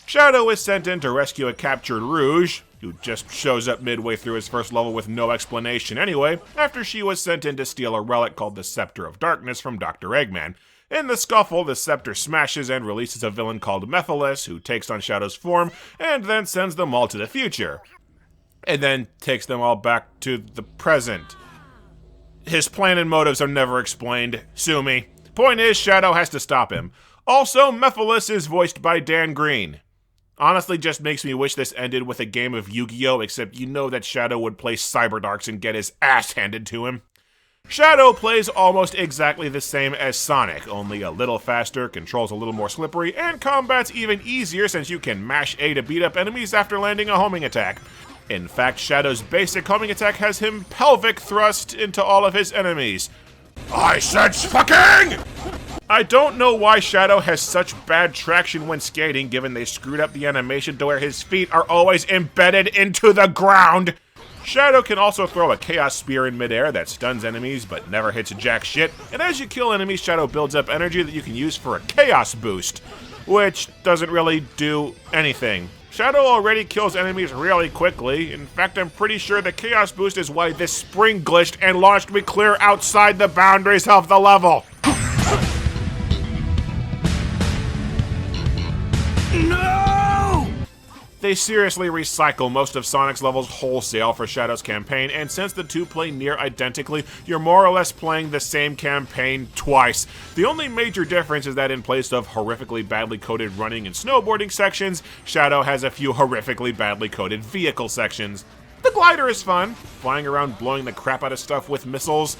Shadow is sent in to rescue a captured Rouge, who just shows up midway through his first level with no explanation anyway, after she was sent in to steal a relic called the Scepter of Darkness from Dr. Eggman. In the scuffle, the scepter smashes and releases a villain called Mephiles, who takes on Shadow's form, and then sends them all to the future. And then takes them all back to the present. His plan and motives are never explained. Sue me. Point is, Shadow has to stop him. Also, Mephiles is voiced by Dan Green. Honestly, just makes me wish this ended with a game of Yu-Gi-Oh! Except you know that Shadow would play Cyberdarks and get his ass handed to him. Shadow plays almost exactly the same as Sonic, only a little faster, controls a little more slippery, and combat's even easier since you can mash A to beat up enemies after landing a homing attack. In fact, Shadow's basic homing attack has him pelvic thrust into all of his enemies. I said fucking! I don't know why Shadow has such bad traction when skating, given they screwed up the animation to where his feet are always embedded into the ground. Shadow can also throw a Chaos Spear in midair that stuns enemies but never hits jack shit, and as you kill enemies, Shadow builds up energy that you can use for a Chaos Boost, which doesn't really do anything. Shadow already kills enemies really quickly. In fact, I'm pretty sure the Chaos Boost is why this spring glitched and launched me clear outside the boundaries of the level. No! They seriously recycle most of Sonic's levels wholesale for Shadow's campaign, and since the 2 play near identically, you're more or less playing the same campaign twice. The only major difference is that in place of horrifically badly coded running and snowboarding sections, Shadow has a few horrifically badly coded vehicle sections. The glider is fun, flying around blowing the crap out of stuff with missiles.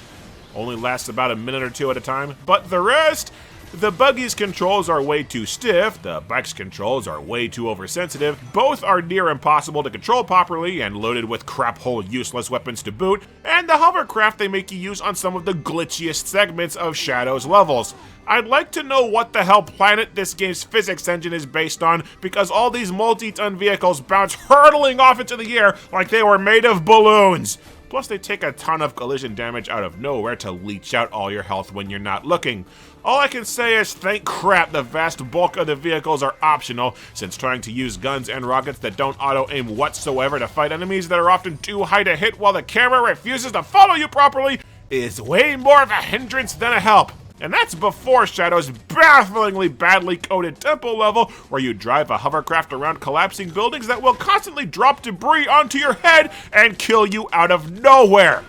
only lasts about a minute or two at a time, but the rest... The buggy's controls are way too stiff, the bike's controls are way too oversensitive, both are near impossible to control properly and loaded with crap-hole useless weapons to boot, and the hovercraft they make you use on some of the glitchiest segments of Shadow's levels. I'd like to know what the hell planet this game's physics engine is based on, because all these multi-ton vehicles bounce hurtling off into the air like they were made of balloons. Plus they take a ton of collision damage out of nowhere to leech out all your health when you're not looking. All I can say is thank crap the vast bulk of the vehicles are optional, since trying to use guns and rockets that don't auto-aim whatsoever to fight enemies that are often too high to hit while the camera refuses to follow you properly is way more of a hindrance than a help. And that's before Shadow's bafflingly badly coded tempo level, where you drive a hovercraft around collapsing buildings that will constantly drop debris onto your head and kill you out of nowhere.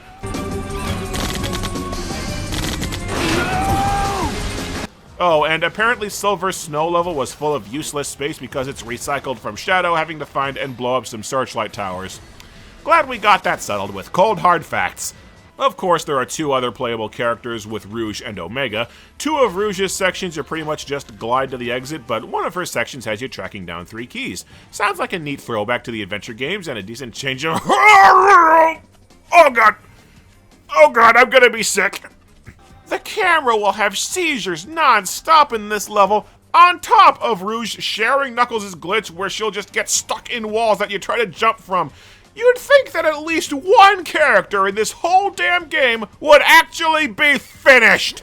Oh, and apparently Silver's snow level was full of useless space because it's recycled from Shadow having to find and blow up some searchlight towers. Glad we got that settled with cold hard facts. Of course, there are two other playable characters with Rouge and Omega. Two of Rouge's sections are pretty much just glide to the exit, but one of her sections has you tracking down 3 keys. Sounds like a neat throwback to the adventure games and a decent change of... Oh god! Oh god, I'm gonna be sick! The camera will have seizures non-stop in this level, on top of Rouge sharing Knuckles' glitch where she'll just get stuck in walls that you try to jump from. You'd think that at least one character in this whole damn game would actually be finished!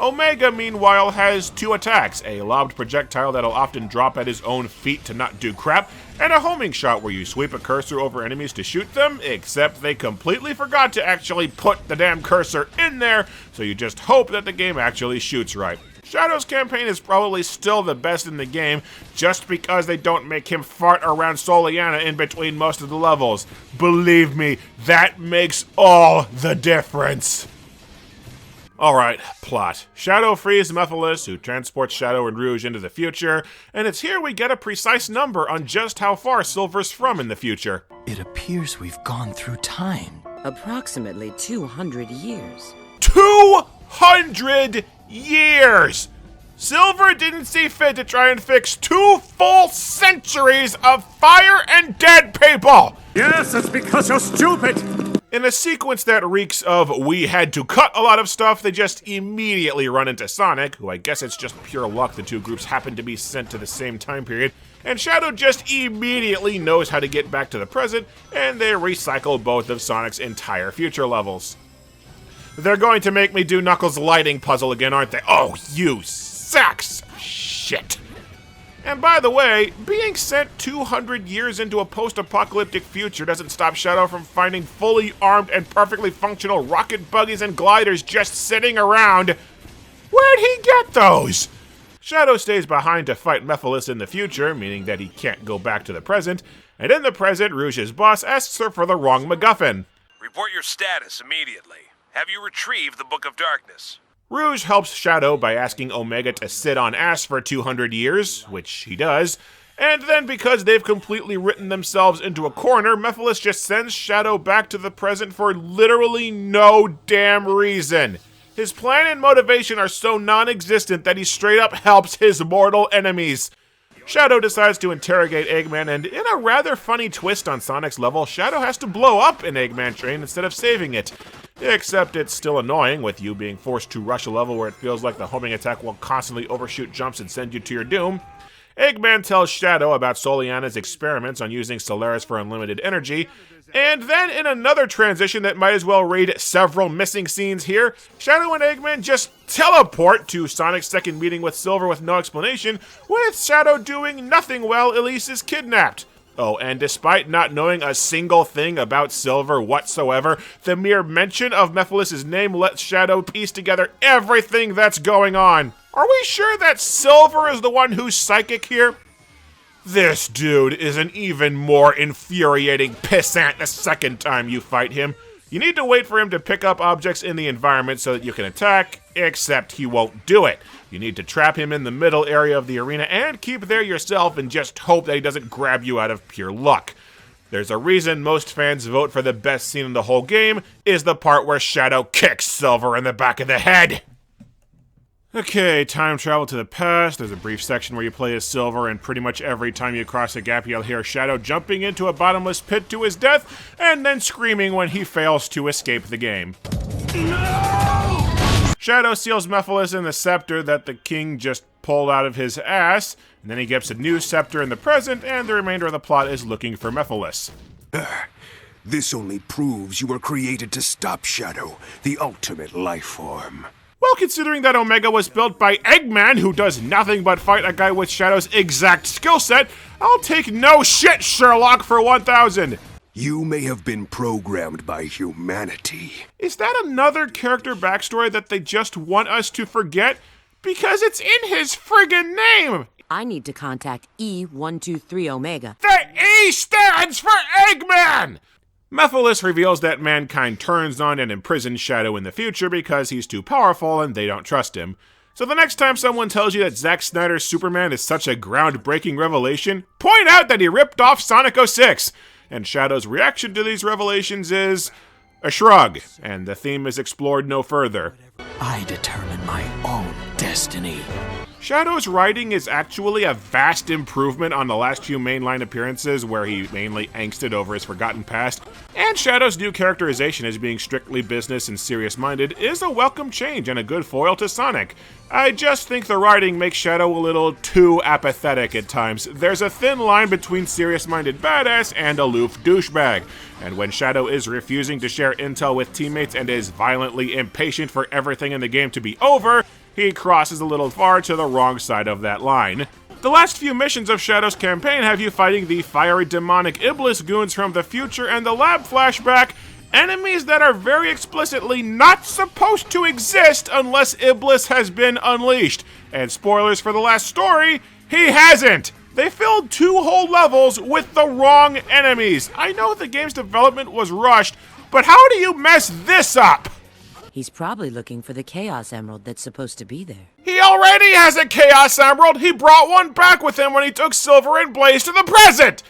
Omega, meanwhile, has 2 attacks, a lobbed projectile that'll often drop at his own feet to not do crap, and a homing shot where you sweep a cursor over enemies to shoot them, except they completely forgot to actually put the damn cursor in there, so you just hope that the game actually shoots right. Shadow's campaign is probably still the best in the game, just because they don't make him fart around Solyana in between most of the levels. Believe me, that makes all the difference. Alright, plot. Shadow frees Mephiles, who transports Shadow and Rouge into the future, and it's here we get a precise number on just how far Silver's from in the future. It appears we've gone through time. Approximately 200 years. 200 years! Silver didn't see fit to try and fix 2 full centuries of fire and dead people! Yes, it's because you're stupid! In a sequence that reeks of we had to cut a lot of stuff, they just immediately run into Sonic, who I guess it's just pure luck the 2 groups happen to be sent to the same time period, and Shadow just immediately knows how to get back to the present, and they recycle both of Sonic's entire future levels. They're going to make me do Knuckles' lighting puzzle again, aren't they? Oh, you sacks of shit. And by the way, being sent 200 years into a post-apocalyptic future doesn't stop Shadow from finding fully armed and perfectly functional rocket buggies and gliders just sitting around. Where'd he get those? Shadow stays behind to fight Mephiles in the future, meaning that he can't go back to the present, and in the present, Rouge's boss asks her for the wrong MacGuffin. Report your status immediately. Have you retrieved the Book of Darkness? Rouge helps Shadow by asking Omega to sit on ass for 200 years, which he does, and then because they've completely written themselves into a corner, Mephiles just sends Shadow back to the present for literally no damn reason. His plan and motivation are so non-existent that he straight up helps his mortal enemies. Shadow decides to interrogate Eggman, and in a rather funny twist on Sonic's level, Shadow has to blow up an Eggman train instead of saving it. Except it's still annoying, with you being forced to rush a level where it feels like the homing attack will constantly overshoot jumps and send you to your doom. Eggman tells Shadow about Solyana's experiments on using Solaris for unlimited energy, and then in another transition that might as well read several missing scenes here, Shadow and Eggman just teleport to Sonic's second meeting with Silver with no explanation, with Shadow doing nothing while Elise is kidnapped. Oh, and despite not knowing a single thing about Silver whatsoever, the mere mention of Mephiles' name lets Shadow piece together everything that's going on. Are we sure that Silver is the one who's psychic here? This dude is an even more infuriating pissant the second time you fight him. You need to wait for him to pick up objects in the environment so that you can attack, except he won't do it. You need to trap him in the middle area of the arena and keep there yourself and just hope that he doesn't grab you out of pure luck. There's a reason most fans vote for the best scene in the whole game is the part where Shadow kicks Silver in the back of the head. Okay, time travel to the past. There's a brief section where you play as Silver, and pretty much every time you cross a gap, you'll hear Shadow jumping into a bottomless pit to his death, and then screaming when he fails to escape the game. No! Shadow seals Mephiles in the scepter that the king just pulled out of his ass, and then he gets a new scepter in the present, and the remainder of the plot is looking for Mephiles. This only proves you were created to stop Shadow, the ultimate life form. Well, considering that Omega was built by Eggman, who does nothing but fight a guy with Shadow's exact skill set, I'll take no shit, Sherlock, for 1,000. You may have been programmed by humanity. Is that another character backstory that they just want us to forget? Because it's in his friggin' name! I need to contact E123 Omega. The E stands for Eggman! Mephiles reveals that mankind turns on and imprisons Shadow in the future because he's too powerful and they don't trust him. So the next time someone tells you that Zack Snyder's Superman is such a groundbreaking revelation, point out that he ripped off Sonic 06! And Shadow's reaction to these revelations is a shrug, and the theme is explored no further. I determine my own destiny. Shadow's writing is actually a vast improvement on the last few mainline appearances where he mainly angsted over his forgotten past, and Shadow's new characterization as being strictly business and serious-minded is a welcome change and a good foil to Sonic. I just think the writing makes Shadow a little too apathetic at times. There's a thin line between serious-minded badass and aloof douchebag, and when Shadow is refusing to share intel with teammates and is violently impatient for everything in the game to be over, he crosses a little far to the wrong side of that line. The last few missions of Shadow's campaign have you fighting the fiery demonic Iblis goons from the future and the lab flashback, enemies that are very explicitly not supposed to exist unless Iblis has been unleashed. And spoilers for the last story, he hasn't! They filled 2 whole levels with the wrong enemies. I know the game's development was rushed, but how do you mess this up? He's probably looking for the Chaos Emerald that's supposed to be there. He already has a Chaos Emerald! He brought one back with him when he took Silver and Blaze to the present!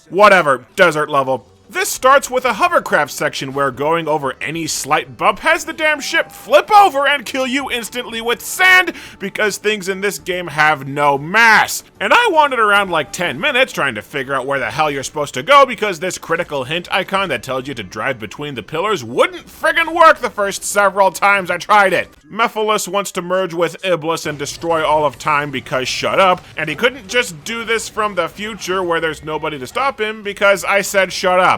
Whatever, desert level. This starts with a hovercraft section where going over any slight bump has the damn ship flip over and kill you instantly with sand because things in this game have no mass. And I wandered around like 10 minutes trying to figure out where the hell you're supposed to go because this critical hint icon that tells you to drive between the pillars wouldn't friggin' work the first several times I tried it. Mephiles wants to merge with Iblis and destroy all of time because shut up, and he couldn't just do this from the future where there's nobody to stop him because I said shut up.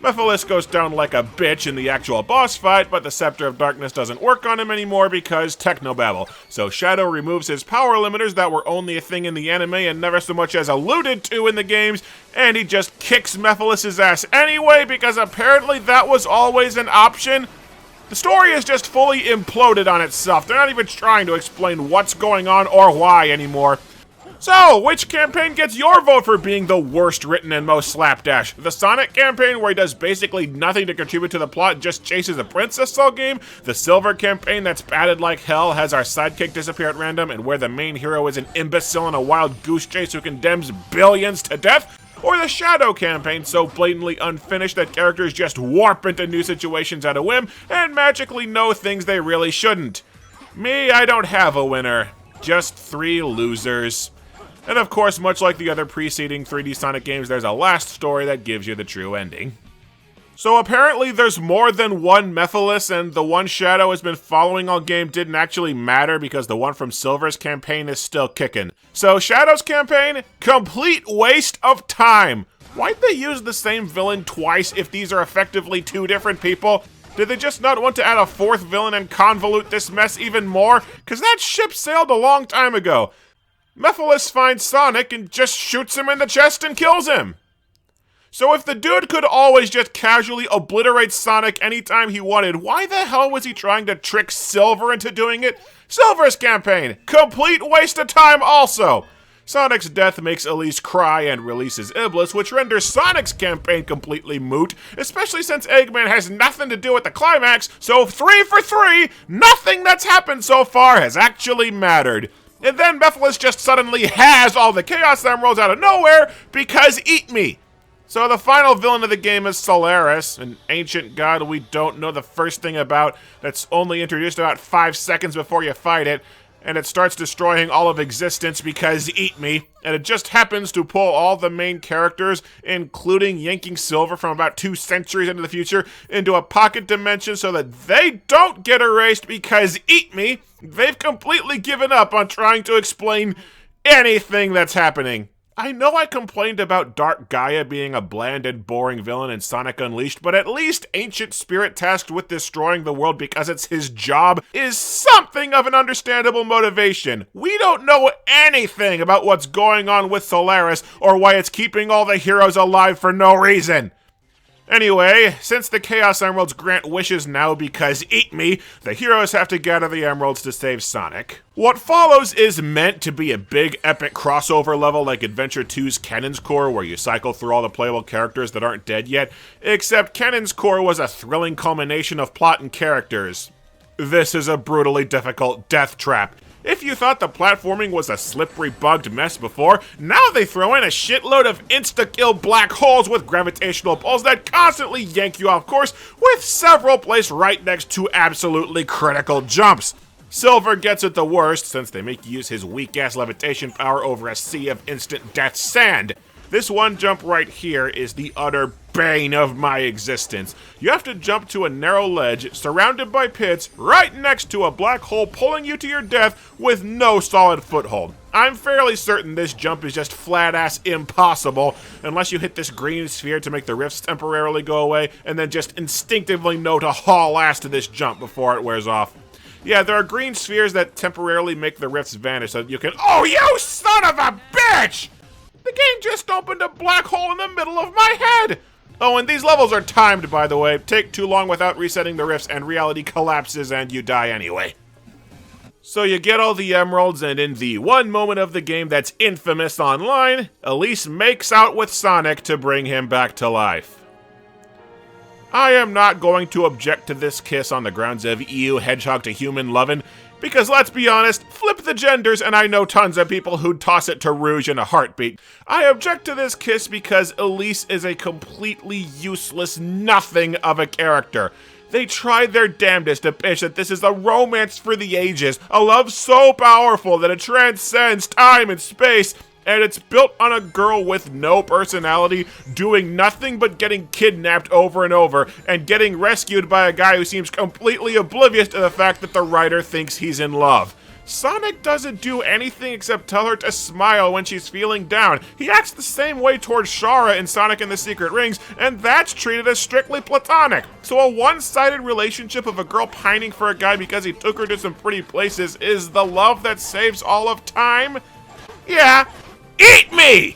Mephiles goes down like a bitch in the actual boss fight, but the Scepter of Darkness doesn't work on him anymore because technobabble. So Shadow removes his power limiters that were only a thing in the anime and never so much as alluded to in the games, and he just kicks Mephiles' ass anyway because apparently that was always an option. The story is just fully imploded on itself. They're not even trying to explain what's going on or why anymore. So, which campaign gets your vote for being the worst written and most slapdash? The Sonic campaign, where he does basically nothing to contribute to the plot, just chases a princess all game? The Silver campaign that's padded like hell, has our sidekick disappear at random, and where the main hero is an imbecile in a wild goose chase who condemns billions to death? Or the Shadow campaign, so blatantly unfinished that characters just warp into new situations at a whim and magically know things they really shouldn't? Me, I don't have a winner. Just 3 losers. And of course, much like the other preceding 3D Sonic games, there's a last story that gives you the true ending. So apparently there's more than one Mephiles, and the one Shadow has been following all game didn't actually matter because the one from Silver's campaign is still kicking. So Shadow's campaign, complete waste of time. Why'd they use the same villain twice if these are effectively 2 different people? Did they just not want to add a 4th villain and convolute this mess even more? Cause that ship sailed a long time ago. Mephiles finds Sonic and just shoots him in the chest and kills him. So if the dude could always just casually obliterate Sonic anytime he wanted, why the hell was he trying to trick Silver into doing it? Silver's campaign, complete waste of time also. Sonic's death makes Elise cry and releases Iblis, which renders Sonic's campaign completely moot, especially since Eggman has nothing to do with the climax, so 3 for 3, nothing that's happened so far has actually mattered. And then Mephiles just suddenly has all the Chaos Emeralds out of nowhere because eat me. So the final villain of the game is Solaris, an ancient god we don't know the first thing about, that's only introduced about 5 seconds before you fight it, and it starts destroying all of existence because eat me, and it just happens to pull all the main characters, including yanking Silver from about 2 centuries into the future, into a pocket dimension so that they don't get erased because eat me, they've completely given up on trying to explain anything that's happening. I know I complained about Dark Gaia being a bland and boring villain in Sonic Unleashed, but at least Ancient Spirit tasked with destroying the world because it's his job is something of an understandable motivation. We don't know anything about what's going on with Solaris or why it's keeping all the heroes alive for no reason. Anyway, since the Chaos Emeralds grant wishes now because eat me, the heroes have to gather the emeralds to save Sonic. What follows is meant to be a big epic crossover level like Adventure 2's Cannon's Core, where you cycle through all the playable characters that aren't dead yet, except Cannon's Core was a thrilling culmination of plot and characters. This is a brutally difficult death trap. If you thought the platforming was a slippery, bugged mess before, now they throw in a shitload of insta-kill black holes with gravitational pulls that constantly yank you off course, with several placed right next to absolutely critical jumps. Silver gets it the worst, since they make you use his weak-ass levitation power over a sea of instant death sand. This one jump right here is the utter bane of my existence. You have to jump to a narrow ledge, surrounded by pits, right next to a black hole pulling you to your death with no solid foothold. I'm fairly certain this jump is just flat-ass impossible, unless you hit this green sphere to make the rifts temporarily go away, and then just instinctively know to haul ass to this jump before it wears off. Yeah, there are green spheres that temporarily make the rifts vanish so that you can— Oh, you son of a bitch! The game just opened a black hole in the middle of my head! Oh, and these levels are timed, by the way. Take too long without resetting the rifts and reality collapses and you die anyway. So you get all the emeralds, and in the one moment of the game that's infamous online, Elise makes out with Sonic to bring him back to life. I am not going to object to this kiss on the grounds of ew, hedgehog to human lovin', because let's be honest, flip the genders and I know tons of people who'd toss it to Rouge in a heartbeat. I object to this kiss because Elise is a completely useless nothing of a character. They tried their damnedest to pitch that this is a romance for the ages, a love so powerful that it transcends time and space, and it's built on a girl with no personality, doing nothing but getting kidnapped over and over, and getting rescued by a guy who seems completely oblivious to the fact that the writer thinks he's in love. Sonic doesn't do anything except tell her to smile when she's feeling down. He acts the same way towards Shara in Sonic and the Secret Rings, and that's treated as strictly platonic. So a one-sided relationship of a girl pining for a guy because he took her to some pretty places is the love that saves all of time? Yeah. Eat me!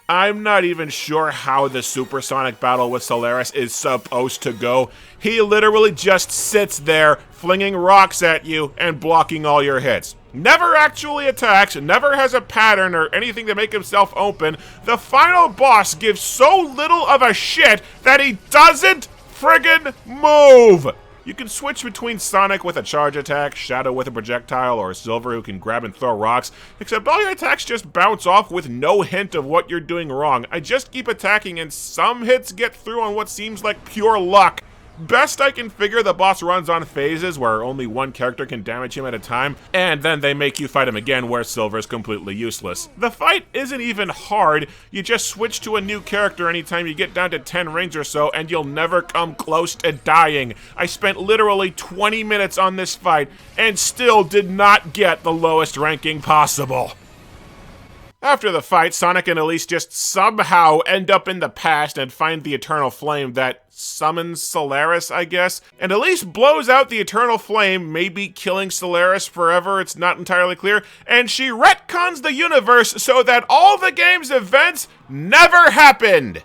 I'm not even sure how the supersonic battle with Solaris is supposed to go. He literally just sits there, flinging rocks at you and blocking all your hits. Never actually attacks, never has a pattern or anything to make himself open. The final boss gives so little of a shit that he doesn't friggin' move! You can switch between Sonic with a charge attack, Shadow with a projectile, or Silver who can grab and throw rocks, except all your attacks just bounce off with no hint of what you're doing wrong. I just keep attacking and some hits get through on what seems like pure luck. Best I can figure, the boss runs on phases where only one character can damage him at a time, and then they make you fight him again where Silver is completely useless. The fight isn't even hard, you just switch to a new character anytime you get down to 10 rings or so, and you'll never come close to dying. I spent literally 20 minutes on this fight, and still did not get the lowest ranking possible. After the fight, Sonic and Elise just somehow end up in the past and find the Eternal Flame that summons Solaris, I guess. And Elise blows out the Eternal Flame, maybe killing Solaris forever, it's not entirely clear, and she retcons the universe so that all the game's events never happened.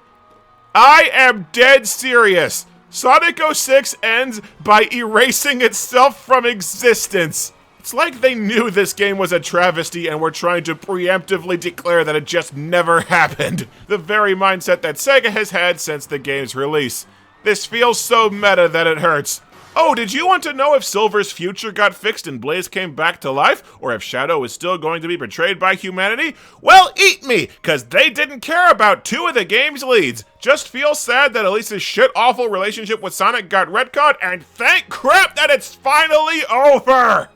I am dead serious. Sonic 06 ends by erasing itself from existence. It's like they knew this game was a travesty and were trying to preemptively declare that it just never happened. The very mindset that Sega has had since the game's release. This feels so meta that it hurts. Oh, did you want to know if Silver's future got fixed and Blaze came back to life, or if Shadow is still going to be betrayed by humanity? Well, eat me, cause they didn't care about 2 of the game's leads. Just feel sad that Elise's shit-awful relationship with Sonic got retconned, and thank crap that it's finally over!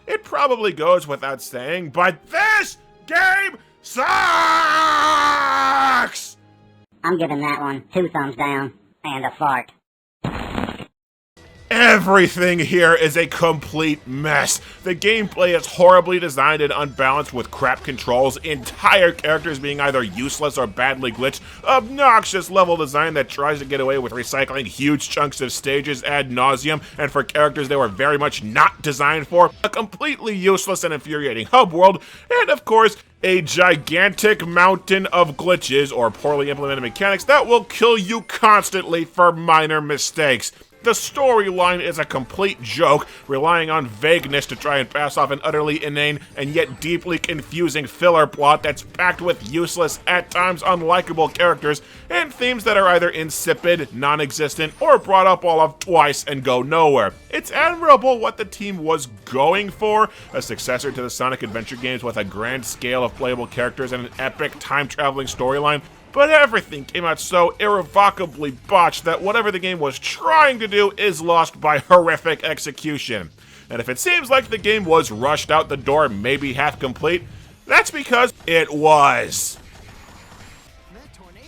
It probably goes without saying, but this game sucks! I'm giving that one 2 thumbs down and a fart. Everything here is a complete mess. The gameplay is horribly designed and unbalanced with crap controls, entire characters being either useless or badly glitched, obnoxious level design that tries to get away with recycling huge chunks of stages ad nauseum, and for characters they were very much not designed for, a completely useless and infuriating hub world, and of course, a gigantic mountain of glitches or poorly implemented mechanics that will kill you constantly for minor mistakes. The storyline is a complete joke, relying on vagueness to try and pass off an utterly inane and yet deeply confusing filler plot that's packed with useless, at times unlikable characters, and themes that are either insipid, non-existent, or brought up all of twice and go nowhere. It's admirable what the team was going for, a successor to the Sonic Adventure games with a grand scale of playable characters and an epic time-traveling storyline, but everything came out so irrevocably botched that whatever the game was trying to do is lost by horrific execution. And if it seems like the game was rushed out the door, maybe half complete, that's because it was.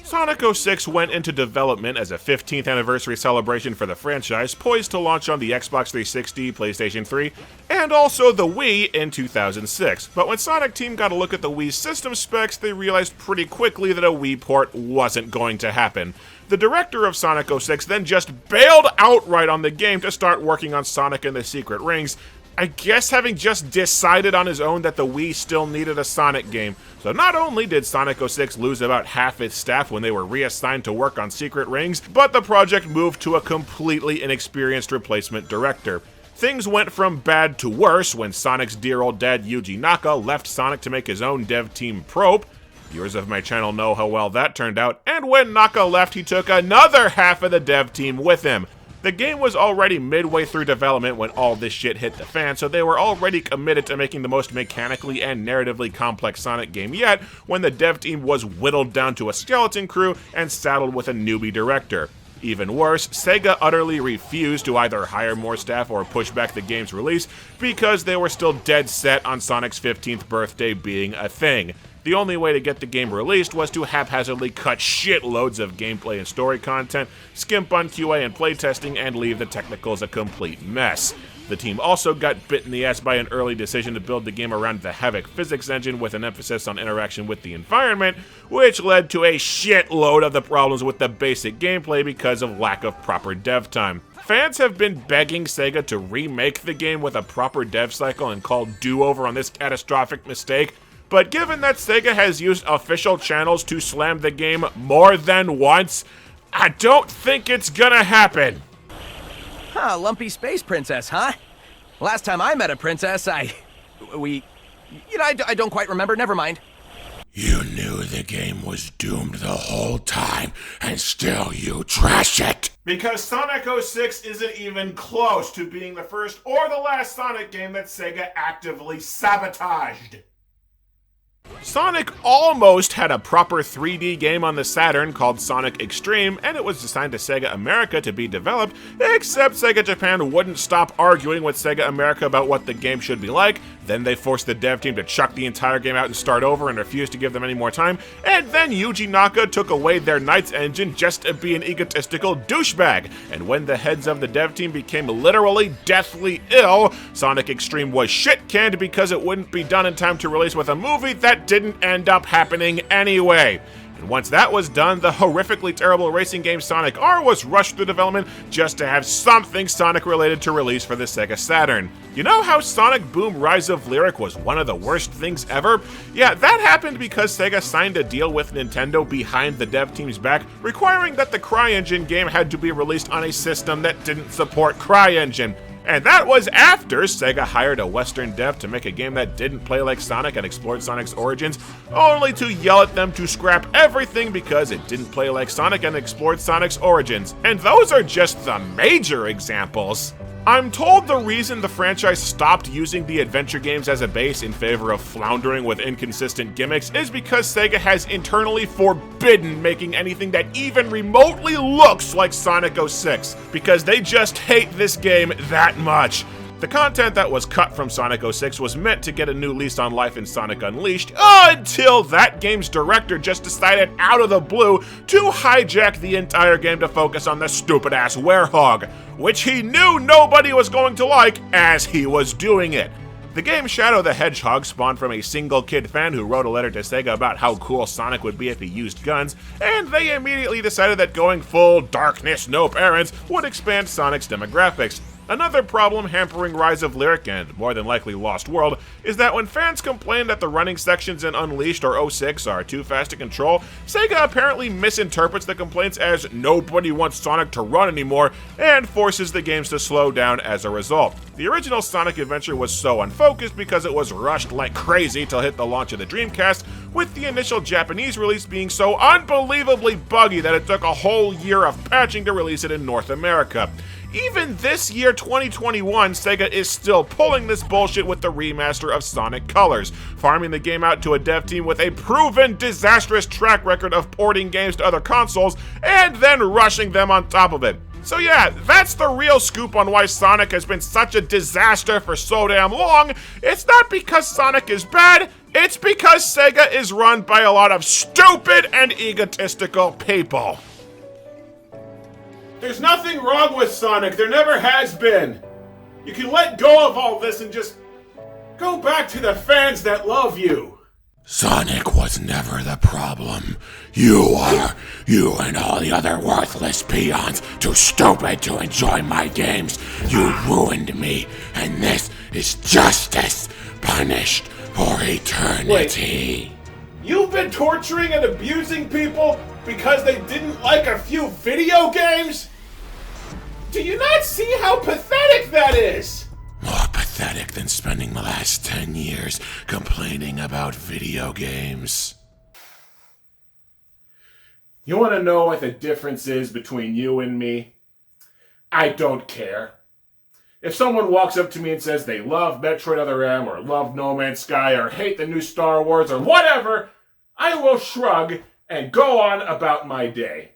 Sonic 06 went into development as a 15th anniversary celebration for the franchise, poised to launch on the Xbox 360, PlayStation 3, and also the Wii in 2006. But when Sonic Team got a look at the Wii system specs, they realized pretty quickly that a Wii port wasn't going to happen. The director of Sonic 06 then just bailed outright on the game to start working on Sonic and the Secret Rings, I guess having just decided on his own that the Wii still needed a Sonic game. So not only did Sonic 06 lose about half its staff when they were reassigned to work on Secret Rings, but the project moved to a completely inexperienced replacement director. Things went from bad to worse when Sonic's dear old dad Yuji Naka left Sonic to make his own dev team Probe. Viewers of my channel know how well that turned out, and when Naka left, he took another half of the dev team with him. The game was already midway through development when all this shit hit the fan, so they were already committed to making the most mechanically and narratively complex Sonic game yet when the dev team was whittled down to a skeleton crew and saddled with a newbie director. Even worse, Sega utterly refused to either hire more staff or push back the game's release because they were still dead set on Sonic's 15th birthday being a thing. The only way to get the game released was to haphazardly cut shitloads of gameplay and story content, skimp on QA and playtesting, and leave the technicals a complete mess. The team also got bit in the ass by an early decision to build the game around the Havoc physics engine with an emphasis on interaction with the environment, which led to a shitload of the problems with the basic gameplay because of lack of proper dev time. Fans have been begging Sega to remake the game with a proper dev cycle and call do-over on this catastrophic mistake, but given that Sega has used official channels to slam the game more than once, I don't think it's gonna happen. Huh, lumpy space princess, huh? Last time I met a princess, I don't quite remember, never mind. You knew the game was doomed the whole time, and still you trash it! Because Sonic 06 isn't even close to being the first or the last Sonic game that Sega actively sabotaged. Sonic almost had a proper 3D game on the Saturn called Sonic Extreme, and it was assigned to Sega America to be developed, except Sega Japan wouldn't stop arguing with Sega America about what the game should be like. Then they forced the dev team to chuck the entire game out and start over and refused to give them any more time, and then Yuji Naka took away their Knights engine just to be an egotistical douchebag. And when the heads of the dev team became literally deathly ill, Sonic Extreme was shit-canned because it wouldn't be done in time to release with a movie that didn't end up happening anyway. And once that was done, the horrifically terrible racing game Sonic R was rushed through development just to have something Sonic-related to release for the Sega Saturn. You know how Sonic Boom Rise of Lyric was one of the worst things ever? Yeah, that happened because Sega signed a deal with Nintendo behind the dev team's back, requiring that the CryEngine game had to be released on a system that didn't support CryEngine. And that was after Sega hired a Western dev to make a game that didn't play like Sonic and explored Sonic's origins, only to yell at them to scrap everything because it didn't play like Sonic and explored Sonic's origins. And those are just the major examples. I'm told the reason the franchise stopped using the adventure games as a base in favor of floundering with inconsistent gimmicks is because Sega has internally forbidden making anything that even remotely looks like Sonic 06, because they just hate this game that much. The content that was cut from Sonic 06 was meant to get a new lease on life in Sonic Unleashed, until that game's director just decided out of the blue to hijack the entire game to focus on the stupid-ass werehog, which he knew nobody was going to like as he was doing it. The game Shadow the Hedgehog spawned from a single kid fan who wrote a letter to Sega about how cool Sonic would be if he used guns, and they immediately decided that going full darkness, no parents would expand Sonic's demographics. Another problem hampering Rise of Lyric and more than likely Lost World is that when fans complain that the running sections in Unleashed or 06 are too fast to control, Sega apparently misinterprets the complaints as nobody wants Sonic to run anymore and forces the games to slow down as a result. The original Sonic adventure was so unfocused because it was rushed like crazy to hit the launch of the Dreamcast, with the initial Japanese release being so unbelievably buggy that it took a whole year of patching to release it in North America. Even this year, 2021, Sega is still pulling this bullshit with the remaster of Sonic Colors, farming the game out to a dev team with a proven disastrous track record of porting games to other consoles, and then rushing them on top of it. So yeah, that's the real scoop on why Sonic has been such a disaster for so damn long. It's not because Sonic is bad, it's because Sega is run by a lot of stupid and egotistical people. There's nothing wrong with Sonic. There never has been. You can let go of all this and just go back to the fans that love you. Sonic was never the problem. You are. You and all the other worthless peons, too stupid to enjoy my games. You ruined me, and this is justice, punished for eternity. Wait, you've been torturing and abusing people because they didn't like a few video games? Do you not see how pathetic that is? More pathetic than spending the last 10 years complaining about video games. You want to know what the difference is between you and me? I don't care. If someone walks up to me and says they love Metroid Other M or love No Man's Sky or hate the new Star Wars or whatever, I will shrug and go on about my day.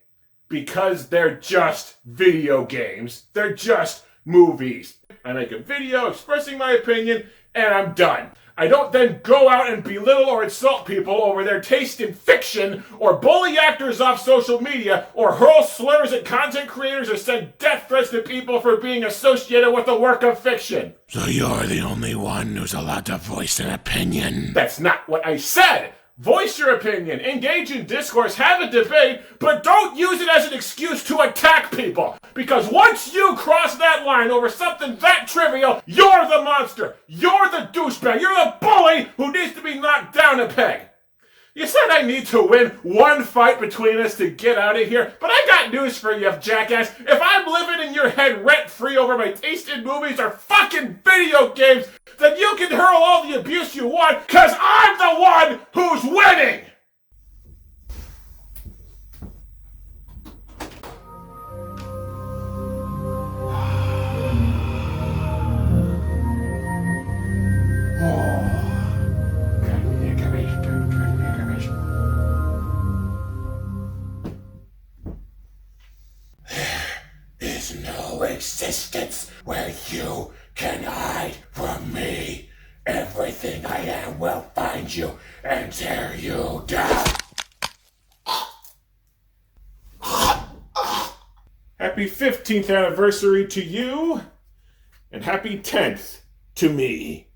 Because they're just video games. They're just movies. I make a video expressing my opinion, and I'm done. I don't then go out and belittle or insult people over their taste in fiction, or bully actors off social media, or hurl slurs at content creators, or send death threats to people for being associated with a work of fiction. So you're the only one who's allowed to voice an opinion. That's not what I said! Voice your opinion, engage in discourse, have a debate, but don't use it as an excuse to attack people! Because once you cross that line over something that trivial, you're the monster! You're the douchebag! You're the bully who needs to be knocked down a peg! You said I need to win one fight between us to get out of here, but I got news for you, jackass. If I'm living in your head rent-free over my taste in movies or fucking video games, then you can hurl all the abuse you want, cause I'm the one who's winning! Is no existence where you can hide from me. Everything I am will find you and tear you down. Happy 15th anniversary to you, and happy 10th to me.